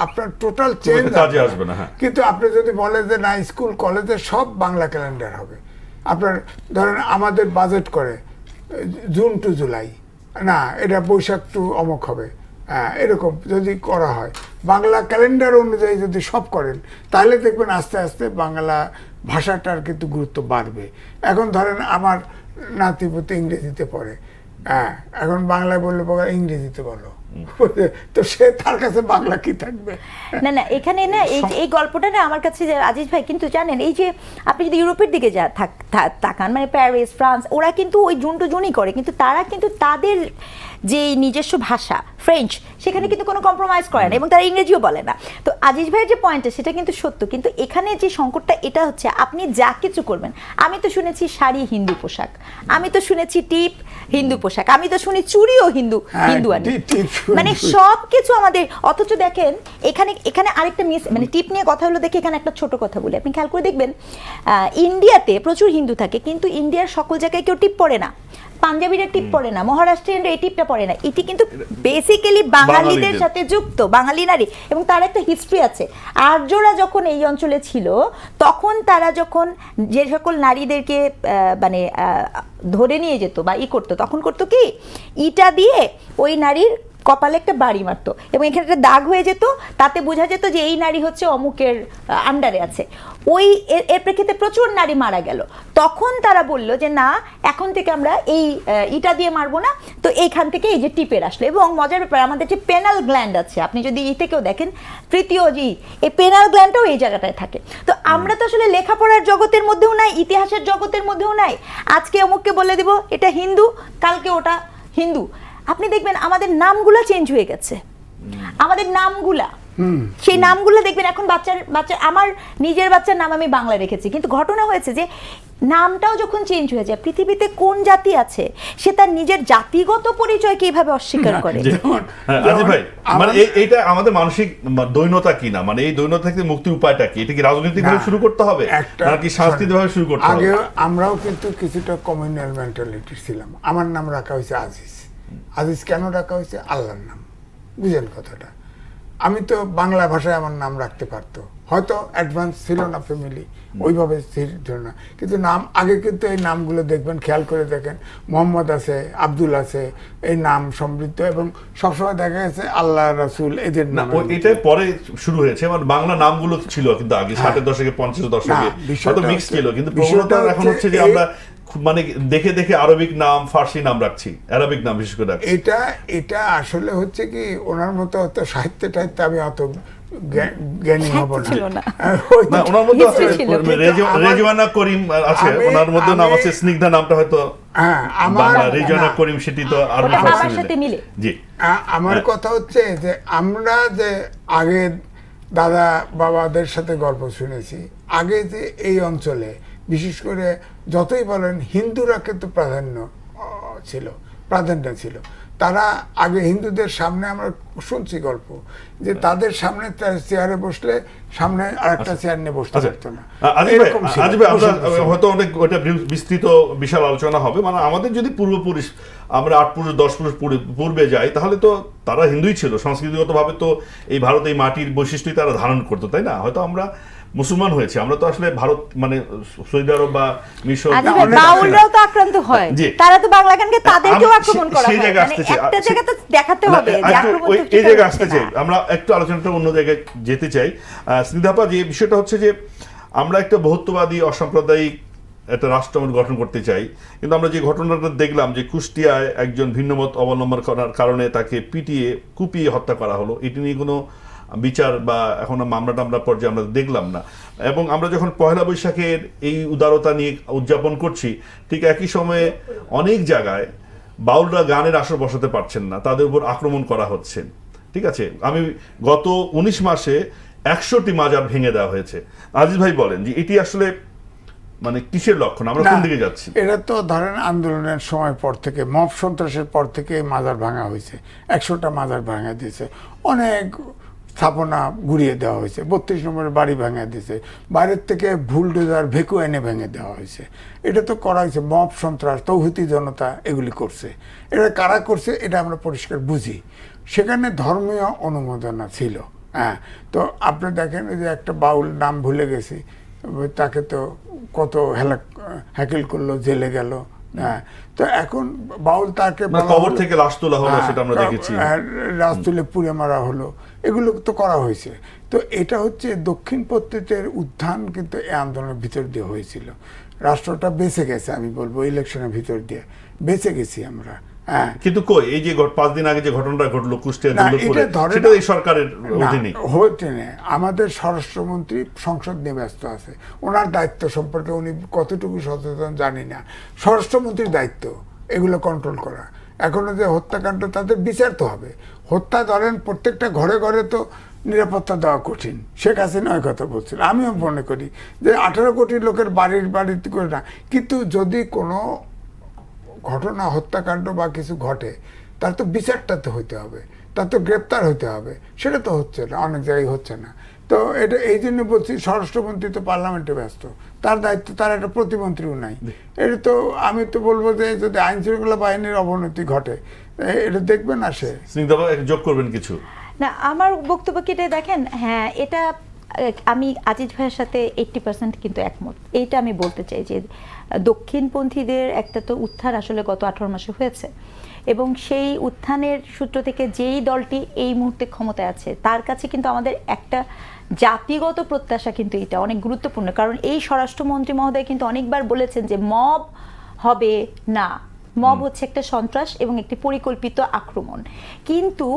Speaker 3: আপনার টোটাল চেঞ্জ
Speaker 1: আসবে না।
Speaker 3: কিন্তু আপনি যদি বলেন যে না স্কুল কলেজে সব বাংলা ক্যালেন্ডার হবে, আপনার ধরেন আমাদের বাজেট করে জুন টু জুলাই, না এটা বৈশাখ টু অমুক হবে, এরকম যদি করা হয় বাংলা ক্যালেন্ডার অনুযায়ী যদি সব করেন, তাহলে দেখবেন আস্তে আস্তে বাংলা ভাষাটার কিন্তু গুরুত্ব বাড়বে। এখন ধরেন আমার নাতিপুতি ইংরেজিতে পড়ে, এখন বাংলায় বললে ইংরেজিতে বলো, তো সে তার কাছে বাংলা কি থাকবে?
Speaker 2: না এখানে না এই গল্পটা না আমার কাছে আজিজ ভাই, কিন্তু জানেন এই যে আপনি যদি ইউরোপের দিকে তাকান, মানে প্যারিস, ফ্রান্স, ওরা কিন্তু ওই জুন টু জুনই করে, কিন্তু তারা কিন্তু তাদের যে নিজস্ব ভাষা ফ্রেঞ্চ, সেখানে কিন্তু কোনো কম্প্রোমাইজ করে না এবং তারা ইংরেজিও বলে না। তো আজিজ ভাইয়ের যে পয়েন্টটা সেটা কিন্তু সত্য, কিন্তু এখানে যে সংকটটা এটা হচ্ছে, আপনি যা কিছু করবেন, আমি তো শুনেছি শাড়ি হিন্দু পোশাক, আমি তো শুনেছি টিপ হিন্দু পোশাক, আমি তো শুনি চুড়িও হিন্দুয়ানি, মানে সব কিছু আমাদের। অথচ দেখেন এখানে আরেকটা মানে টিপ নিয়ে কথা হলো, দেখে এখানে একটা ছোট কথা বলি, আপনি খেয়াল করে দেখবেন ইন্ডিয়াতে প্রচুর হিন্দু থাকে, কিন্তু ইন্ডিয়ার সকল জায়গায় কেউ টিপ পরে না, পাঞ্জাবিরা টিপ পরে না, মহারাষ্ট্রিয়ানরা এই টিপটা পরে না। এটি কিন্তু বেসিক্যালি বাঙালিদের সাথে যুক্ত, বাঙালি নারী, এবং তার একটা হিস্ট্রি আছে। আর্যরা যখন এই অঞ্চলে ছিল, তখন তারা যখন যে সকল নারীদেরকে মানে ধরে নিয়ে যেত বা করতো, তখন করতো কি, ইটা দিয়ে ওই নারীর কপালে একটা বাড়ি মারতো এবং এখানে একটা দাগ হয়ে যেত, তাতে বোঝা যেত যে এই নারী হচ্ছে অমুকের আন্ডারে আছে। ওই এর প্রেক্ষিতে প্রচুর নারী মারা গেল। তখন তারা বলল যে না, এখন থেকে আমরা এই ইটা দিয়ে মারবো না, তো এইখান থেকে এই যে টিপের আসলো। এবং মজার ব্যাপার, আমাদের যে পেনাল গ্ল্যান্ড আছে, আপনি যদি থেকেও দেখেন তৃতীয় এই পেনাল গ্ল্যান্ডটাও এই জায়গাটায় থাকে। তো আমরা তো আসলে লেখাপড়ার জগতের মধ্যেও নাই, ইতিহাসের জগতের মধ্যেও নাই। আজকে অমুককে বলে দিব এটা হিন্দু, কালকে ওটা হিন্দু। আপনি দেখবেন আমাদের নামগুলা চেঞ্জ হয়ে গেছে, আমাদের নামগুলা, সেই নামগুলো দেখবেন এখন বাচ্চা আমার নিজের বাচ্চার নাম আমি বাংলা রেখেছি, কিন্তু ঘটনা হয়েছে যে নামটাও যখন চেঞ্জ হয়ে যায়, পৃথিবীতে কোন জাতি আছে সে তার নিজের জাতিগত পরিচয়কে এইভাবে অস্বীকার করে?
Speaker 1: আজি ভাই, মানে এইটা আমাদের মানসিক দৈন্যতা কি না, মানে এই দৈন্যতা থেকে মুক্তির উপায়টা কি? এটা কি রাজনৈতিক ভাবে শুরু করতে হবে নাকি সাংস্কৃতিক ভাবে শুরু করতে হবে?
Speaker 3: আগে আমরাও কিন্তু কিছুটা কমিউনাল মেন্টালিটি ছিলাম। আমার নাম রাখা হয়েছে আজিজ। আজিজ কেন রাখা হয়েছে? আল্লাহর নাম, বুঝেন কথাটা। আমি তো বাংলা ভাষায় আমার নাম রাখতে পারতো, হয়তো অ্যাডভান্স ছিল না ফ্যামিলি, ওইভাবে ছিল না, কিন্তু নাম আগে কিন্তু এই নামগুলো দেখবেন, খেয়াল করে দেখেন, মোহাম্মদ আছে, আব্দুল আছে, এই নাম সমৃদ্ধ, এবং সবসময় দেখা গেছে আল্লাহ রাসূল এদের নাম।
Speaker 1: এটা পরে শুরু হয়েছে, মানে বাংলা নামগুলো ছিল কিন্তু আগে 60-এর দশকে 50-এর দশকে হয়তো মিক্স ছিল, কিন্তু প্রবণতা এখন হচ্ছে যে আমরা মানে দেখে দেখে আরবিক নাম, ফার্সি নাম রাখছি, আরবিক নাম বিশেষ করে রাখছি।
Speaker 3: এটা আসলে হচ্ছে কি, ওনার মতো অত সাহিত্য টাহিত্য আমি অত জ্ঞানী হব না।
Speaker 1: ওনার মধ্যে আছে রেজওয়ানা করিম আছে, ওনার মধ্যে নাম আছে স্নিগ্ধা, নামটা হয়তো বাংলা, রেজওয়ানা করিম সেটি তো আরবি ফার্সি মিলে। জি,
Speaker 3: আমার কথা হচ্ছে যে আমরা যে আগে দাদা বাবাদের সাথে গল্প শুনেছি, আগে যে এই অঞ্চলে বিশেষ করে যতই বলেন হিন্দুরা কিন্তু প্রাধান্য ছিল, তারা আগে হিন্দুদের সামনে আমরা শুনছি গল্প যে তাদের সামনে চেয়ারে বসলে সামনে আরেকটা চেয়ার নিয়ে বসতে পারতো না।
Speaker 1: হয়তো অনেক ওটা বিস্তৃত বিশাল আলোচনা হবে, মানে আমাদের যদি পূর্বপুরুষ, আমরা 8 পুরুষ 10 পুরুষ পূর্বে যাই, তাহলে তো তারা হিন্দুই ছিল, সংস্কৃতিগতভাবে তো এই ভারত এই মাটির বৈশিষ্ট্যই তারা ধারণ করতো, তাই না? হয়তো আমরা মুসলমান হয়েছে, আমরা তো আসলে ভারত মানে সৌদি আরব বা মিশর,
Speaker 2: বাউলরাও তো আক্রান্ত হয়, তারা তো বাংলা গানকে তাদেরকেও আক্রমণ করা হয়, মানে একটা জায়গা তো দেখাতে হবে যে আক্রমণ তো
Speaker 1: এই জায়গায় আসতে চাই আমরা, একটু আলোচনাটা অন্য জায়গায় যেতে চাই। স্নিগ্ধাপা, যে বিষয়টা হচ্ছে যে আমরা একটা বহুত্ববাদী অসাম্প্রদায়িক একটা রাষ্ট্র আমরা গঠন করতে চাই, কিন্তু আমরা যে ঘটনাটা দেখলাম যে কুষ্টিয়ায় একজন ভিন্নমত অবলম্বন করার কারণে তাকে পিটিয়ে কুপিয়ে হত্যা করা হলো, এটি নিয়ে কোনো বিচার বা এখন মামলা পর্যায়ে আমরা দেখলাম না। এবং আমরা যখন পহেলা বৈশাখের এই উদারতা নিয়ে উদযাপন করছি, ঠিক একই সময়ে অনেক জায়গায় বাউলরা গানের আসর বসাতে পারছেন না, তাদের উপর আক্রমণ করা হচ্ছে। ঠিক আছে, আমি গত 19 মাসে 100টি মাজার ভেঙে দেওয়া হয়েছে। আজিজ ভাই বলেন যে এটি আসলে মানে কিসের লক্ষণ, আমরা কোন দিকে যাচ্ছি?
Speaker 3: এটা তো ধরেন আন্দোলনের সময় পর থেকে, মব সন্ত্রাসের পর থেকে মাজার ভাঙা হয়েছে, 100টা মাজার ভাঙা দিয়েছে, অনেক স্থাপনা ঘুরিয়ে দেওয়া হয়েছে, 32 নম্বরের বাড়ি ভেঙে দিয়েছে, বাইরের থেকে বুলডোজার ভেকু এনে ভেঙে দেওয়া হয়েছে। এটা তো করা হয়েছে, মব সন্ত্রাস, তৌহিদি জনতা এগুলি করছে। এটা কারা করছে এটা আমরা পরিষ্কার বুঝি। সেখানে ধর্মীয় অনুমোদনা ছিল। হ্যাঁ, তো আপনি দেখেন যে একটা বাউল, নাম ভুলে গেছি, তাকে তো কত হ্যাকেল করলো, জেলে গেল। হ্যাঁ, তো এখন বাউল তাকে
Speaker 1: কবর থেকে লাশ তোলা হলো, সেটা আমরা দেখেছি,
Speaker 3: লাশ তুলে পুড়ে মারা হলো, এগুলো তো করা হয়েছে। তো এটা হচ্ছে দক্ষিণপন্থীদের উত্থান কিন্তু এই আন্দোলনের ভিতর দিয়ে হয়েছিল। রাষ্ট্রটা বেঁচে গেছে, আমি বলবো ইলেকশনের ভিতর দিয়ে বেঁচে গেছি আমরা।
Speaker 1: কিন্তু কই এই যে 5 দিন আগে যে ঘটনাটা ঘটলো কুষ্টিয়া, সেটা এই সরকারের অধীনে
Speaker 3: হচ্ছে না। আমাদের স্বরাষ্ট্রমন্ত্রী সংসদ নিয়ে ব্যস্ত আছে, ওনার দায়িত্ব সম্পর্কে উনি কতটুকু সচেতন জানি না। স্বরাষ্ট্রমন্ত্রীর দায়িত্ব এগুলো কন্ট্রোল করা। এখনো যে হত্যাকাণ্ড, তাদের বিচার তো হবে। হত্যা ধরেন প্রত্যেকটা ঘরে ঘরে তো নিরাপত্তা দেওয়া কঠিন। শেখ হাসিনা ওই কথা বলছিল, আমিও মনে করি যে 18 কোটি লোকের বাড়িতে করে না, কিন্তু যদি কোনো ঘটনা, হত্যাকাণ্ড বা কিছু ঘটে, তার তো বিচারটা তো হইতে হবে, তার তো গ্রেপ্তার হতে হবে। সেটা তো হচ্ছে না, অনেক জায়গায় হচ্ছে না। তো এটা এই জন্য বলছি, স্বরাষ্ট্রমন্ত্রী তো পার্লামেন্টে ব্যস্ত, তার দায়িত্ব, তার একটা প্রতিমন্ত্রীও নাই। এটা তো আমি তো বলবো যে যদি আইন শৃঙ্খলা বাহিনীর অবনতি ঘটে, এটা দেখবেন না, সে
Speaker 1: যোগ করবেন কিছু
Speaker 2: না। আমার বক্তব্য কেটে দেখেন, হ্যাঁ, এটা আমি আজিজ ভাইয়ের সাথে 80% কিন্তু একমত। এইটা আমি বলতে চাই যে দক্ষিণপন্থীদের একটা তো উত্থান আসলে গত 18 মাসে হয়েছে, এবং সেই উত্থানের সূত্র থেকে যেই দলটি এই মুহূর্তে ক্ষমতায় আছে, তার কাছে কিন্তু আমাদের একটা জাতিগত প্রত্যাশা কিন্তু এটা অনেক গুরুত্বপূর্ণ। কারণ এই স্বরাষ্ট্রমন্ত্রী মহোদয় কিন্তু অনেকবার বলেছেন যে মব হবে না, মব হচ্ছে একটা সন্ত্রাস এবং একটি পরিকল্পিত আক্রমণ। কিন্তু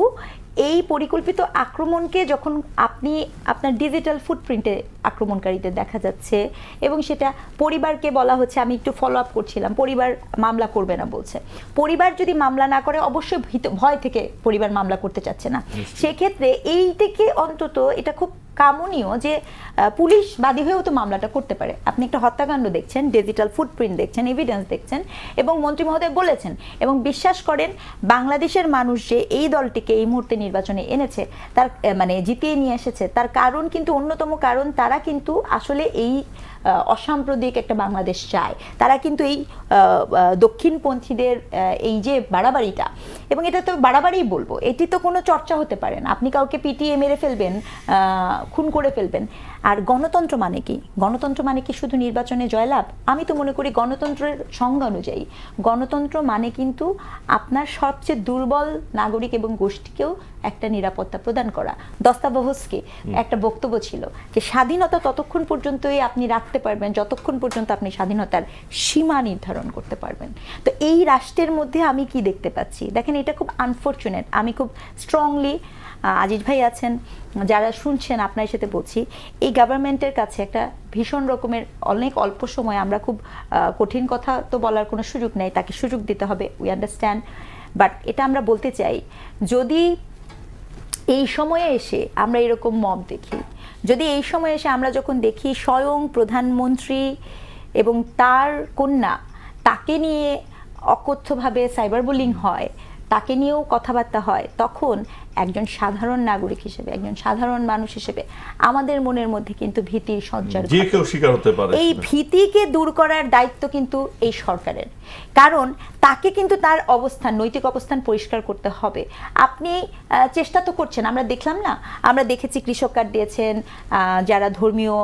Speaker 2: এই পরিকল্পিত আক্রমণকে যখন আপনি আপনার ডিজিটাল ফুটপ্রিন্টে আক্রমণকারীদের দেখা যাচ্ছে, এবং সেটা পরিবারকে বলা হচ্ছে, আমি একটু ফলো আপ করছিলাম, পরিবার মামলা করবে না বলছে। পরিবার যদি মামলা না করে, অবশ্যই ভয় থেকে পরিবার মামলা করতে চাচ্ছে না। সেক্ষেত্রে এই থেকে অন্তত এটা খুব কামনীয় যে পুলিশ বাদী হয়েও তো মামলাটা করতে পারে। আপনি একটা হত্যাকাণ্ড দেখছেন, ডিজিটাল ফুটপ্রিন্ট দেখছেন, এভিডেন্স দেখছেন, এবং মন্ত্রী মহোদয় বলেছেন, এবং বিশ্বাস করেন বাংলাদেশের মানুষ যে এই দলটিকে এই মুহূর্তে নির্বাচনে এনেছে, তার মানে জিতিয়ে নিয়ে এসেছে, তার কারণ কিন্তু অন্যতম কারণ, তারা কিন্তু আসলে এই অসাম্প্রদায়িক একটা বাংলাদেশ চায়, তারা কিন্তু এই দক্ষিণপন্থীদের এই যে বাড়াবাড়িটা, এবং এটা তো বাড়াবাড়িই বলবো, এটি তো কোনো চর্চা হতে পারে না। আপনি কাউকে পিটিয়ে মেরে ফেলবেন, খুন করে ফেলবেন। আর গণতন্ত্র মানে কি? গণতন্ত্র মানে কি শুধু নির্বাচনে জয়লাভ? আমি তো মনে করি গণতন্ত্রের সংজ্ঞা অনুযায়ী গণতন্ত্র মানে কিন্তু আপনার সবচেয়ে দুর্বল নাগরিক এবং গোষ্ঠীকেও একটা নিরাপত্তা প্রদান করা। দস্তাবেভস্কি একটা বক্তব্য ছিল যে স্বাধীনতা ততক্ষণ পর্যন্তই আপনি রাখতে পারবেন যতক্ষণ পর্যন্ত আপনি স্বাধীনতার সীমা নির্ধারণ করতে পারবেন। তো এই রাষ্ট্রের মধ্যে আমি কি দেখতে পাচ্ছি? দেখেন, এটা খুব আনফরচুনেট। আমি খুব স্ট্রংলি, আজিজ ভাই আছেন, যারা শুনছেন আপনার সাথে বলছি, এই গভর্নমেন্টের কাছে একটা ভীষণ রকমের অনেক অল্প সময়, আমরা খুব কঠিন কথা তো বলার কোনো সুযোগ নেই, তাকে সুযোগ দিতে হবে, উই আন্ডারস্ট্যান্ড। বাট এটা আমরা বলতে চাই, যদি এই সময়ে এসে আমরা এরকম মব দেখি, যদি এই সময়ে এসে আমরা যখন দেখি স্বয়ং প্রধানমন্ত্রী এবং তার কন্যা, তাকে নিয়ে অকথ্যভাবে সাইবার বুলিং হয়, তাকে নিয়েও কথাবার্তা হয়, তখন একজন সাধারণ নাগরিক হিসেবে, একজন সাধারণ মানুষ হিসেবে আমাদের মনের মধ্যে কিন্তু ভীতির সঞ্চার ঘটে।
Speaker 1: যে কেউ শিকার হতে পারে।
Speaker 2: এই ভীতিকে দূর করার দায়িত্ব কিন্তু এই সরকারের, কারণ তাকে কিন্তু তার অবস্থান, নৈতিক অবস্থান পরিষ্কার করতে হবে। আপনি চেষ্টা তো করছেন, আমরা দেখলাম না, আমরা দেখেছি কৃষক কার্ড দিয়েছেন, যারা ধর্মীয়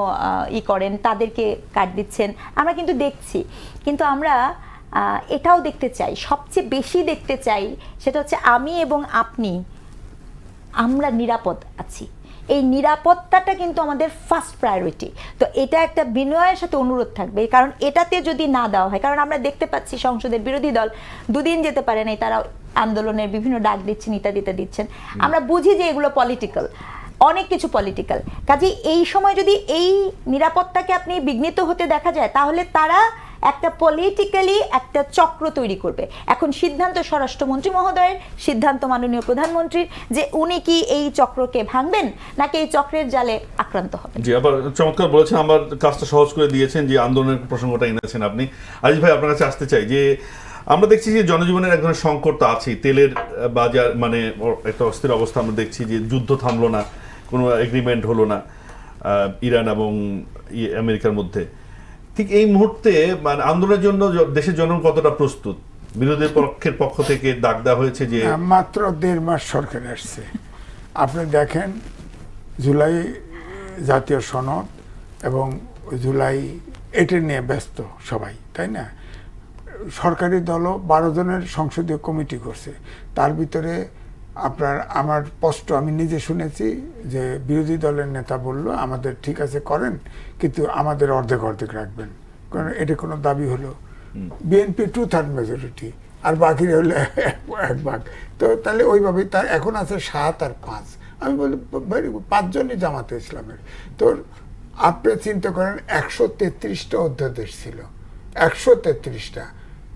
Speaker 2: করেন তাদেরকে কার্ড দিচ্ছেন, আমরা কিন্তু দেখছি। কিন্তু আমরা এটাও দেখতে চাই, সবচেয়ে বেশি দেখতে চাই, সেটা হচ্ছে আমি এবং আপনি, আমরা নিরাপদ আছি। এই নিরাপত্তাটা কিন্তু আমাদের ফার্স্ট প্রায়োরিটি। তো এটা একটা বিনয়ের সাথে অনুরোধ থাকবে, কারণ এটাতে যদি না দেওয়া হয়, কারণ আমরা দেখতে পাচ্ছি সংসদের বিরোধী দল দুদিন যেতে পারে নাই, তারা আন্দোলনের বিভিন্ন ডাক দিচ্ছেন, ইত্যাদি দিচ্ছেন। আমরা বুঝি যে এগুলো পলিটিক্যাল, অনেক কিছু পলিটিক্যাল। কাজেই এই সময় যদি এই নিরাপত্তাকে আপনি বিঘ্নিত হতে দেখা যায়, তাহলে তারা একটা পলিটিক্যালি একটা চক্র তৈরি করবে। এখন সিদ্ধান্ত স্বরাষ্ট্রমন্ত্রী মহোদয়ের, সিদ্ধান্ত মাননীয় প্রধানমন্ত্রীর, যে উনি কি এই চক্রকে ভাঙবেন নাকি এই চক্রের জালে আক্রান্ত হবেন।
Speaker 1: জি, আবার চমৎকার বলেছেন, আমার কাজটা সহজ করে দিয়েছেন, যে আন্দোলনের প্রসঙ্গটা এনেছেন আপনি। আজিজ ভাই, আপনার কাছে আসতে চাই যে আমরা দেখছি যে জনজীবনের এক ধরনের সংকট তো আছেই, তেলের বাজার মানে একটা অস্থির অবস্থা আমরা দেখছি, যে যুদ্ধ থামলো না, কোনো এগ্রিমেন্ট হলো না ইরান এবং আমেরিকার মধ্যে। ঠিক এই মুহূর্তে মানে আন্দোলনের জন্য দেশের জনগণ কতটা প্রস্তুত? বিরোধী পক্ষের পক্ষ থেকে ডাক দেওয়া হয়েছে যে
Speaker 3: মাত্র 1.5 মাস সরকার আসছে। আপনি দেখেন, জুলাই জাতীয় সনদ এবং জুলাই এটা নিয়ে ব্যস্ত সবাই, তাই না? সরকারি দলও 12 জনের সংসদীয় কমিটি করছে। তার ভিতরে আমার স্পষ্ট, আমি নিজে শুনেছি যে বিরোধী দলের নেতা বলল, আমাদের ঠিক আছে করেন, কিন্তু আমাদের অর্ধেক অর্ধেক রাখবেন, কারণ এটা কোনো দাবি হলো। বিএনপি 2/3 মেজরিটি, আর বাকি হলে 1 ভাগ। তো তাহলে ওইভাবেই তার এখন আছে 7 আর 5। আমি বলি 5 জনই জামাতে ইসলামের। তো আপনি চিন্তা করেন, 133টা অধ্যাদেশ ছিল, 133টা।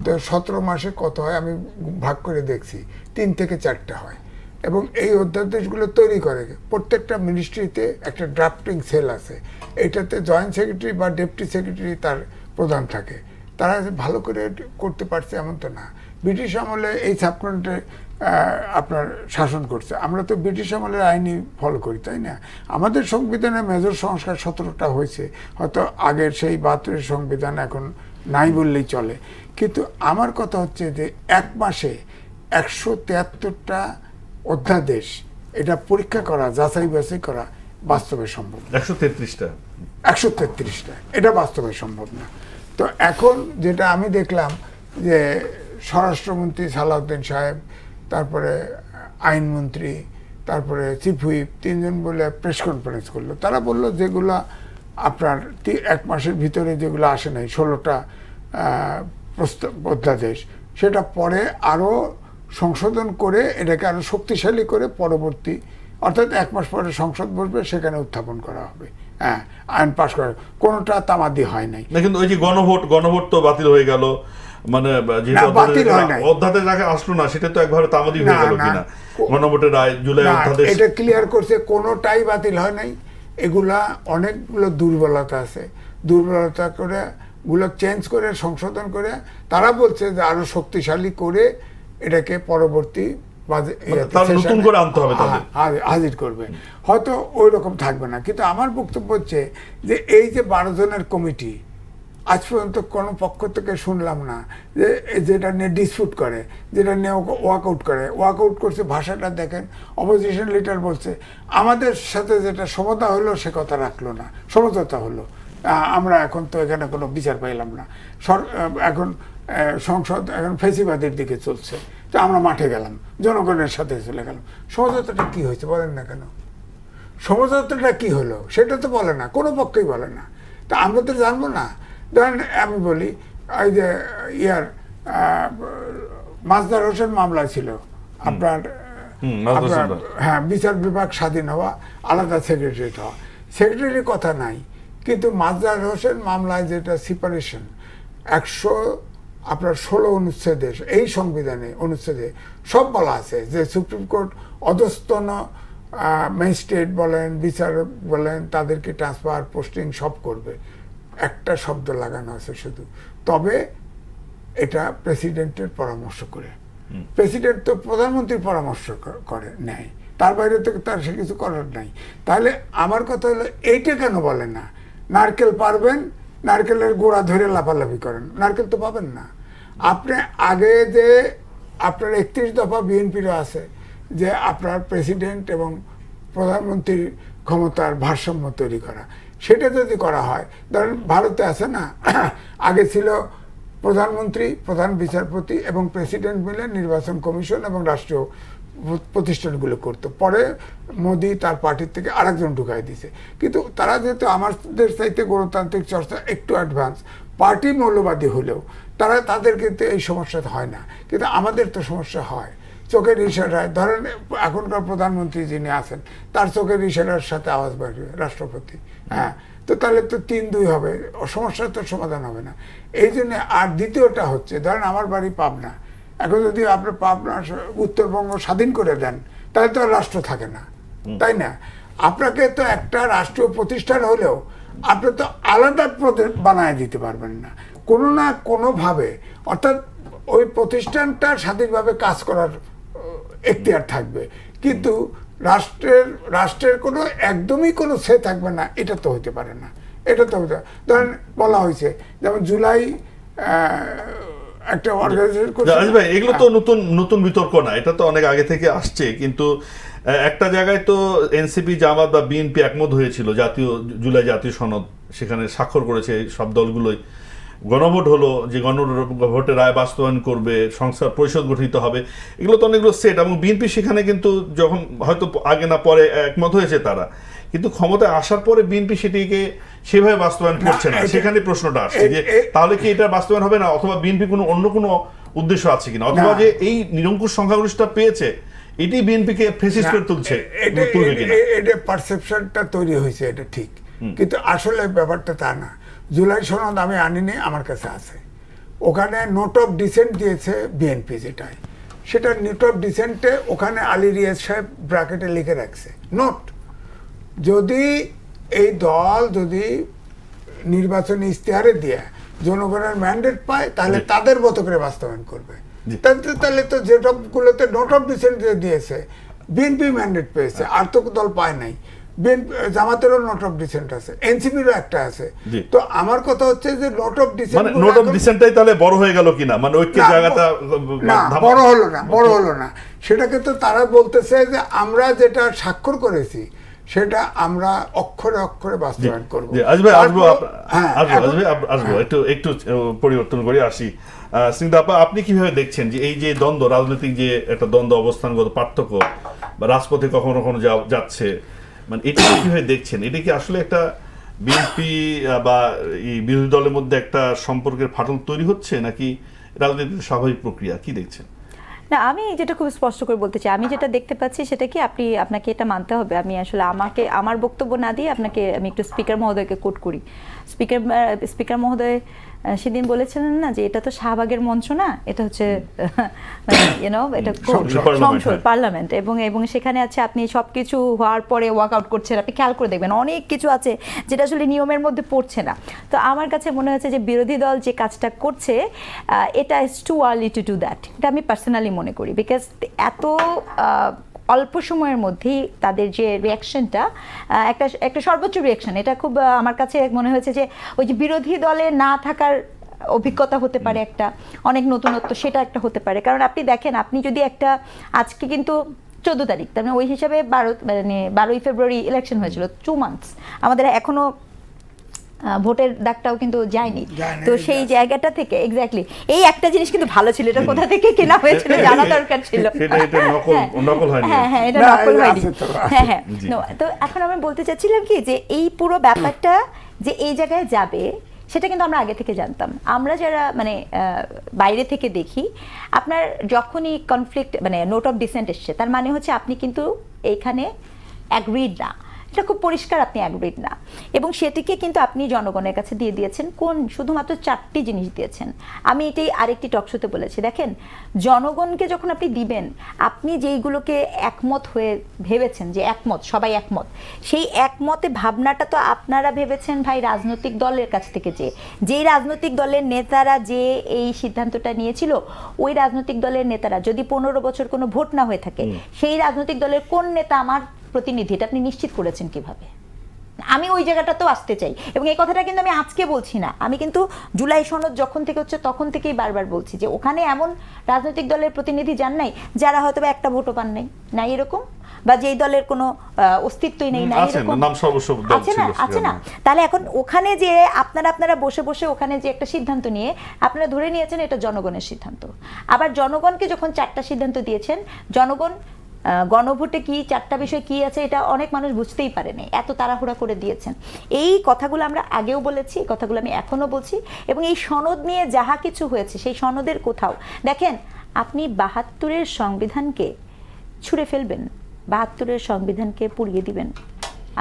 Speaker 3: তো 17 মাসে কত হয় আমি ভাগ করে দেখছি, 3 থেকে 4টা হয়। এবং এই অধ্যাদেশগুলো তৈরি করে প্রত্যেকটা মিনিস্ট্রিতে একটা ড্রাফটিং সেল আছে, এটাতে জয়েন্ট সেক্রেটারি বা ডেপুটি সেক্রেটারি তার প্রধান থাকে। তারা ভালো করে করতে পারছে এমন তো না। ব্রিটিশ আমলে এই সাবকন্টিনেন্টে আপনার শাসন করছে, আমরা তো ব্রিটিশ আমলের আইনই ফলো করি, তাই না? আমাদের সংবিধানে মেজর সংস্কার 17টা হয়েছে, হয়তো আগের সেই 72 সংবিধান এখন নাই বললেই চলে। কিন্তু আমার কথা হচ্ছে যে 1 মাসে 173টা অধ্যাদেশ, এটা পরীক্ষা করা, যাচাই বাছাই করা বাস্তবে সম্ভব না। 133টা এটা বাস্তবে সম্ভব না। তো এখন যেটা আমি দেখলাম যে স্বরাষ্ট্রমন্ত্রী সালাউদ্দিন সাহেব, তারপরে আইনমন্ত্রী, তারপরে চিফ হুইপ, 3 জন বলে প্রেস কনফারেন্স করলো। তারা বললো যেগুলো আপনার 1 মাসের ভিতরে যেগুলো আসে নাই, 16টা অধ্যাদেশ, সেটা পরে আরও সংশোধন করে এটাকে আরো শক্তিশালী করে পরবর্তী, অর্থাৎ 1 মাস পরে সংসদ বসবে, সেখানে উত্থাপন করা হবে। হ্যাঁ, আইন পাশ করা, কোনোটা তামাদি হয় নাই।
Speaker 1: কিন্তু ওই যে গণভোট তো বাতিল হয়ে গেল, মানে অধ্যাদেশ রাখা আসলো না, সেটা তো একভাবে তামাদি হয়ে গেল কিনা? গণভোটের রায়, জুলাই অধ্যাদেশ,
Speaker 3: এটা ক্লিয়ার করছে কোনোটাই বাতিল হয় নাই। এগুলা অনেকগুলো দুর্বলতা আছে, দুর্বলতা করে গুলো চেঞ্জ করে সংশোধন করে তারা বলছে যে আরো শক্তিশালী করে এটাকে পরবর্তী
Speaker 1: নতুন করে আনতে হবে তাদের,
Speaker 3: হাজির করবে, হয়তো ওই রকম থাকবে না। কিন্তু আমার বক্তব্য হচ্ছে যে এই যে 12 জনের কমিটি, আজ পর্যন্ত কোনো পক্ষ থেকে শুনলাম না যে যেটা নিয়ে ডিসপিউট করে, যেটা নিয়ে ওয়াকআউট করে। ওয়াকআউট করছে, ভাষাটা দেখেন, অপোজিশন লিডার বলছে আমাদের সাথে যেটা সমতা হলো সে কথা রাখলো না, সমঝোতা হলো, আমরা এখন তো এখানে কোনো বিচার পাইলাম না, এখন সংসদ এখন ফেসিবাদের দিকে চলছে, তো আমরা মাঠে গেলাম, জনগণের সাথে চলে গেলাম। সমঝোতাটা কি হয়েছে বলেন না কেন? সমঝোতাটা কি হলো সেটা তো বলে না, কোনো পক্ষই বলে না। তা আমরা তো জানবো না। ধরেন আমি বলি, এই যে মাজদার হোসেন মামলা ছিল আপনার, হ্যাঁ, বিচার বিভাগ স্বাধীন হওয়া, আলাদা সেক্রেটারিয়েট হওয়া, সেক্রেটারির কথা নাই, কিন্তু মাজদার হোসেন মামলায় যেটা সিপারেশন 116 অনুচ্ছেদে, এই সংবিধানে অনুচ্ছেদে সব বলা আছে যে সুপ্রিম কোর্ট অধস্তন ম্যাজিস্ট্রেট বলেন, বিচারক বলেন, তাদেরকে ট্রান্সফার পোস্টিং সব করবে। একটা শব্দ লাগানো আছে শুধু, তবে এটা প্রেসিডেন্টের পরামর্শ করে। প্রেসিডেন্ট তো প্রধানমন্ত্রীর পরামর্শ করে নেয়, তার বাইরে তো তার সে কিছু করার নাই। তাহলে আমার কথা হলো এইটা কেন বলে না? নারকেল পারবেন, নারকেলের গোড়া ধরে লাফালাফি করেন, নারকেল তো পাবেন না। আপনি আগে যে আপনার 31 দফা বিএনপিরও আছে যে আপনার প্রেসিডেন্ট এবং প্রধানমন্ত্রীর ক্ষমতার ভারসাম্য তৈরি করা, সেটা যদি করা হয়, ধরেন ভারতে আছে না, আগে ছিল প্রধানমন্ত্রী, প্রধান বিচারপতি এবং প্রেসিডেন্ট মিলে নির্বাচন কমিশন এবং রাষ্ট্রীয় প্রতিষ্ঠানগুলো করতো, পরে মোদি তার পার্টির থেকে আরেকজন ঢুকাই দিয়েছে। কিন্তু তারা যেহেতু আমাদের চাইতে গণতান্ত্রিক চর্চা একটু অ্যাডভান্স, পার্টি মৌলবাদী হলেও তাদের কিন্তু এই সমস্যা হয় না, কিন্তু আমাদের তো সমস্যা হয়। চোখের ইশারায়, ধরেন এখনকার প্রধানমন্ত্রী যিনি আছেন তার চোখের ইশারার সাথে আওয়াজ বাড়বে রাষ্ট্রপতি, হ্যাঁ, তো তাহলে তো 3-2 হবে, সমস্যার তো সমাধান হবে না। এই জন্য। আর দ্বিতীয়টা হচ্ছে, ধরেন আমার বাড়ি পাবনা, এখন যদি আপনি পাবনা উত্তরবঙ্গ স্বাধীন করে দেন তাহলে তো আর রাষ্ট্র থাকে না, তাই না? আপনাকে তো একটা রাষ্ট্রীয় প্রতিষ্ঠান হলেও আপনি তো আলাদা বানায় দিতে পারবেন না কোনো না কোনোভাবে, অর্থাৎ ওই প্রতিষ্ঠানটা স্বাধীনভাবে কাজ করার এখতিয়ার থাকবে, কিন্তু রাষ্ট্রের কোনো একদমই কোনো সে থাকবে না, এটা তো হতে পারে না। এটা তো ধরেন বলা হয়েছে, যেমন জুলাই একটা অর্গানাইজেশন করছে।
Speaker 1: ভাই, এগুলো তো নতুন বিতর্ক না, এটা তো অনেক আগে থেকে আসছে, কিন্তু একটা জায়গায় তো এনসিপি, জামাত বা বিএনপি একমত হয়েছিল জুলাই জাতীয় সনদ, সেখানে স্বাক্ষর করেছে সব দলগুলোই। গণভোট হলো, যে গণভোটের রায় বাস্তবায়ন করবে, সংস্কার পরিষদ গঠিত হবে, এগুলো তো অনেকগুলো সেট। এবং বিএনপি সেখানে কিন্তু যখন হয়তো আগে না পরে একমত হয়েছে তারা, কিন্তু ক্ষমতায় আসার পরে বিএনপি সেটিকে সেভাবে বাস্তবায়ন করছে না। সেখানে প্রশ্নটা আসছে যে তাহলে কি এটা বাস্তবায়ন হবে না, অথবা বিএনপি অন্য কোনো উদ্দেশ্য আছে কিনা, অথবা যে এই নিরঙ্কুশ সংখ্যাগরিষ্ঠতা পেয়েছে এটি বিএনপিকে ফেসিস্ট করে তুলছে,
Speaker 3: এটা পারসেপশনটা তৈরি হয়েছে, এটা ঠিক, কিন্তু আসলে ব্যাপারটা তা না। জুলাই সনদ আমি আনিনি, আমার কাছে আছে, ওখানে নোট অফ ডিসেন্ট দিয়েছে বিএনপি, সেটা নোট অফ ডিসেন্টে ওখানে আলী রিয়াজ সাহেব ব্র্যাকেটে লিখে রাখছে, নোট, যদি এই দল যদি নির্বাচনী ইশতেহারে দিয়ে জনগণের ম্যান্ডেট পায় তাহলে তাদের মতো করে বাস্তবায়ন করবে। তাহলে তো যেসবগুলোতে নোট অফ ডিসেন্ট দিয়েছে বিএনপি ম্যান্ডেট পেয়েছে, আর তো দল পায় নাই। জামাতেরও নোট অফ ডিসেন্ট আছে, এনসিপিরও একটা আছে। তো আমার কথা হচ্ছে যে নোট অফ
Speaker 1: ডিসেন্টটাই তাহলে বড় হয়ে গেল কিনা, মানে ঐক্যের জায়গাটা
Speaker 3: বড় হলো না। সেটাকে তো তারা বলতেছে যে আমরা যেটা স্বাক্ষর করেছি সেটা আমরা অক্ষরে অক্ষরে বাস্তবায়ন করব।
Speaker 1: একটু পরিবর্তন করে আসি। স্নিগ্ধা আপা, আপনি কিভাবে দেখছেন যে এই যে দ্বন্দ্ব, রাজনৈতিক যে একটা দ্বন্দ্ব, অবস্থানগত পার্থক্য, বা রাজপথে কখনো কখনো যাচ্ছে, মানে এটা কিভাবে দেখছেন? এটা কি আসলে একটা বিএনপি বা এই বিরোধী দলের মধ্যে একটা সম্পর্কের ফাটল তৈরি হচ্ছে, নাকি রাজনীতির স্বাভাবিক প্রক্রিয়া? কি দেখছেন?
Speaker 2: না, আমি যেটা খুব স্পষ্ট করে বলতে চাই, আমি যেটা দেখতে পাচ্ছি সেটা কি, আপনাকে এটা মানতে হবে। আমি আসলে আমার বক্তব্য না দিয়ে আমি একটু স্পিকার মহোদয়কে কোট করি। স্পিকার মহোদয় সেদিন বলেছিলেন না যে এটা তো শাহবাগের মঞ্চ না, এটা হচ্ছে এটা সংসদ, পার্লামেন্ট, এবং সেখানে আছে আপনি সবকিছু হওয়ার পরে ওয়ার্কআউট করছেন। আপনি খেয়াল করে দেখবেন অনেক কিছু আছে যেটা আসলে নিয়মের মধ্যে পড়ছে না। তো আমার কাছে মনে হচ্ছে যে বিরোধী দল যে কাজটা করছে, এটা is too early to do that, এটা আমি পার্সোনালি মনে করি। বিকজ এত অল্প সময়ের মধ্যেই তাদের যে রিয়াকশনটা, একটা সর্বোচ্চ রিয়াকশন, এটা খুব আমার কাছে মনে হয়েছে যে ওই যে বিরোধী দলে না থাকার অভিজ্ঞতা হতে পারে, একটা অনেক নতুনত্ব, সেটা একটা হতে পারে। কারণ আপনি দেখেন, আপনি যদি একটা আজকে কিন্তু 14 তারিখ, তার মানে ওই হিসাবে 12ই ফেব্রুয়ারি ইলেকশন হয়েছিল, 2 মান্থস, আমাদের এখনো ভোটের দাগটাও কিন্তু যায়নি। তো সেই জায়গাটা থেকে এক্স্যাক্টলি এই একটা জিনিস কিন্তু ভালো ছিল, এটা কোথা থেকে কেনা হয়েছিল জানা দরকার ছিল।
Speaker 1: এটা নকল হয়নি।
Speaker 2: হ্যাঁ, এটা নকল হয়নি। হ্যাঁ। তো এখন আমি বলতে চাচ্ছিলাম কি, যে এই পুরো ব্যাপারটা যে এই জায়গায় যাবে সেটা কিন্তু আমরা আগে থেকে জানতাম। আমরা যারা মানে বাইরে থেকে দেখি, আপনার যখনই কনফ্লিক্ট মানে নোট অফ ডিসেন্ট এসছে, তার মানে হচ্ছে আপনি কিন্তু এইখানে অ্যাগ্রিড না, এটা খুব পরিষ্কার আপনি অ্যাগ্রিড না। এবং সেটিকে কিন্তু আপনি জনগণের কাছে দিয়ে দিয়েছেন। কোন শুধুমাত্র 4টি জিনিস দিয়েছেন। আমি এটাই আরেকটি টকশোতে বলেছি, দেখেন জনগণকে যখন আপনি দিবেন, আপনি যেইগুলোকে একমত হয়ে ভেবেছেন যে একমত, সবাই একমত, সেই একমতে ভাবনাটা তো আপনারা ভেবেছেন ভাই রাজনৈতিক দলের কাছ থেকে, যেই রাজনৈতিক দলের নেতারা যে এই সিদ্ধান্তটা নিয়েছিল, ওই রাজনৈতিক দলের নেতারা যদি 15 বছর কোনো ভোট না হয়ে থাকে, সেই রাজনৈতিক দলের কোন নেতা আমার প্রতিনিধি, এটা আপনি নিশ্চিত করেছেন কিভাবে? আমি ওই জায়গাটাতেও আসতে চাই। এবং এই কথাটা কিন্তু আমি আজকে বলছি না, আমি কিন্তু জুলাই সনদ যখন থেকে হচ্ছে তখন থেকেই বারবার বলছি যে ওখানে এমন রাজনৈতিক দলের প্রতিনিধি যান নাই যারা হয়তো একটা ভোটও পান নাই এরকম, বা যেই দলের কোনো অস্তিত্বই নেই, নাই এরকম আছে না। তাহলে এখন ওখানে যে আপনারা বসে বসে ওখানে যে একটা সিদ্ধান্ত নিয়ে আপনারা ধরে নিয়েছেন এটা জনগণের সিদ্ধান্ত। আবার জনগণকে যখন 4টা সিদ্ধান্ত দিয়েছেন, জনগণ গণভোটে কি 4টা বিষয় কি আছে এটা অনেক মানুষ বুঝতেই পারেনি, এত তাড়াহুড়া করে দিয়েছেন। এই কথাগুলো আমরা আগেও বলেছি, এই কথাগুলো আমি এখনো বলছি। এবং এই সনদ নিয়ে যাহা কিছু হয়েছে, সেই সনদের কোথাও দেখেন আপনি 72-এর সংবিধানকে ছুঁড়ে ফেলবেন, 72-এর সংবিধানকে পুড়িয়ে দিবেন।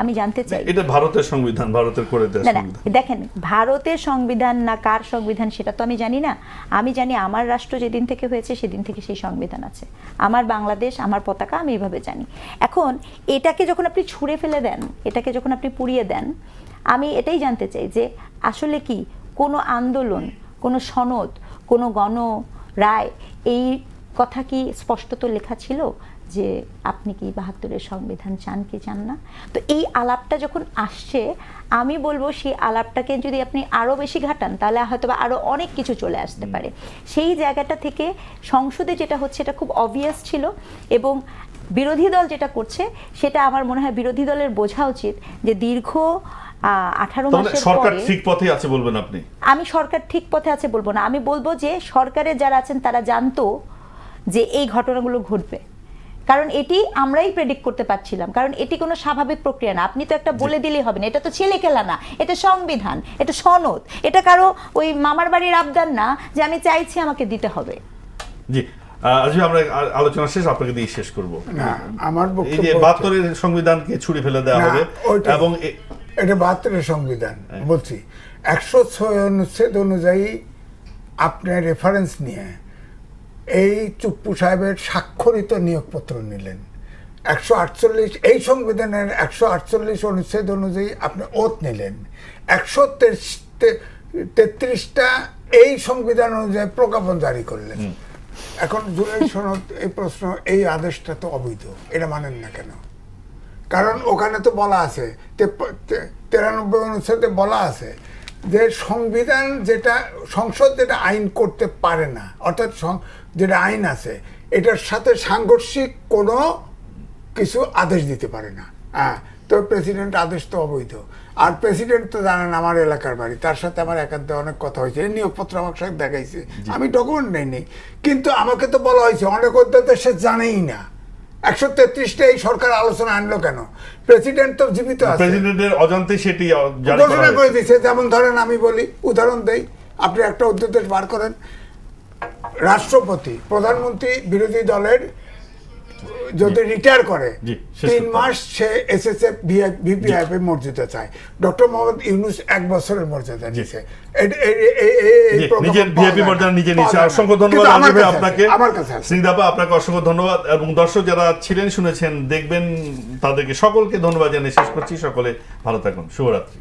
Speaker 2: আমি জানতে চাই,
Speaker 1: এটা ভারতের সংবিধান, ভারতের করে দেওয়া সংবিধান।
Speaker 2: দেখেন ভারতের সংবিধান না কার সংবিধান সেটা তো আমি জানি না। আমি জানি আমার রাষ্ট্র যেদিন থেকে হয়েছে সেদিন থেকে সেই সংবিধান আছে, আমার বাংলাদেশ, আমার পতাকা, আমি এইভাবে জানি। এখন এটাকে যখন আপনি ছুঁড়ে ফেলে দেন, এটাকে যখন আপনি পুড়িয়ে দেন, আমি এটাই জানতে চাই যে আসলে কি কোনো আন্দোলন, কোনো সনদ, কোনো গণ রায়, এই কথা কি স্পষ্টত লেখা ছিল যে আপনি কি 72-এর সংবিধান চান কি চান না? তো এই আলাপটা যখন আসছে, আমি বলবো সেই আলাপটাকে যদি আপনি আরও বেশি ঘাটান, তাহলে হয়তো বা আরও অনেক কিছু চলে আসতে পারে। সেই জায়গাটা থেকে সংসদে যেটা হচ্ছে এটা খুব অবভিয়াস ছিল। এবং বিরোধী দল যেটা করছে সেটা আমার মনে হয় বিরোধী দলের বোঝা উচিত যে দীর্ঘ 18 মাসের
Speaker 1: সরকার
Speaker 2: পরে
Speaker 1: ঠিক পথে আছে বলবেন আপনি?
Speaker 2: আমি সরকার ঠিক পথে আছে বলবো না, আমি বলবো যে সরকারের যারা আছেন তারা জানতো যে এই ঘটনাগুলো ঘটবে। কারণ এটি আমরাই প্রেডিক্ট করতে পারছিলাম, কারণ এটি কোনো স্বাভাবিক প্রক্রিয়া না। আপনি তো একটা বলে দিলেই হবে না, এটা তো ছেলে খেলা না, এটা সংবিধান, এটা সনদ, এটা কারো ওই মামার বাড়ির আবদার না যে আমি চাইছি আমাকে দিতে হবে।
Speaker 1: জি আজকে আমরা আলোচনা শেষ, আপনাকে দিয়ে শেষ করব।
Speaker 3: না, আমার
Speaker 1: এই যে 72-এর সংবিধানকে ছুঁড়ে ফেলে দেওয়া হবে, এবং
Speaker 3: এটা 72-এর সংবিধান বলছি 106 অনুচ্ছেদ অনুযায়ী আপনার রেফারেন্স নিয়ে এই চুপ্পু সাহেবের স্বাক্ষরিত নিয়োগপত্র নিলেন। 148 এই সংবিধানের 148 অনুচ্ছেদ অনুযায়ী আপনি ওথ নিলেন। 133টা এই সংবিধান অনুযায়ী প্রজ্ঞাপন জারি করলেন। এখন জুলাই সনদ এই প্রশ্ন, এই আদেশটা তো অবৈধ, এটা মানেন না কেন? কারণ ওখানে তো বলা আছে 93 অনুচ্ছেদে বলা আছে যে সংবিধান যেটা, সংসদ যেটা আইন করতে পারে না, অর্থাৎ যেটা আইন আছে এটার সাথে সাংঘর্ষিক কোনো কিছু আদেশ দিতে পারে না। হ্যাঁ, তো প্রেসিডেন্ট আদেশ তো অবৈধ। আর প্রেসিডেন্ট তো জানেন আমার এলাকার বাড়ি, তার সাথে আমার একান্তে অনেক কথা হয়েছে, নিয়োগপত্র আমার সাথে দেখাইছে, আমি ডকুমেন্ট নেই। কিন্তু আমাকে তো বলা হয়েছে অনেক অধ্যায় সে জানেই না। 133টা এই সরকার আলোচনা আনলো কেন? প্রেসিডেন্ট তো জীবিত আছে,
Speaker 1: প্রেসিডেন্টের অজান্তে সেটি
Speaker 3: ঘোষণা করে দিয়েছে। যেমন ধরেন, আমি বলি, উদাহরণ দেই, আপনি একটা অধ্যাদেশ বার করেন, রাষ্ট্রপতি, প্রধানমন্ত্রী বিরোধী দলের যদি রিটায়ার করে 3 মাস সে এসএসএফ ভিপিআইপ মর্যাদা চায়। ডক্টর মোহাম্মদ ইউনূস 1 বছরের মর্যাদা নিয়েছে।
Speaker 1: নিজের ভিআইপি মর্যাদা নিজে নিয়েছে। অসংখ্য ধন্যবাদ আপনাকে, স্নিগ্ধাপা, আপনাকে অসংখ্য ধন্যবাদ। এবং দর্শক যারা ছিলেন, শুনেছেন, দেখবেন, তাদেরকে সকলকে ধন্যবাদ জানিয়ে শেষ করছি। সকলে ভালো থাকুন, শুভরাত্রি।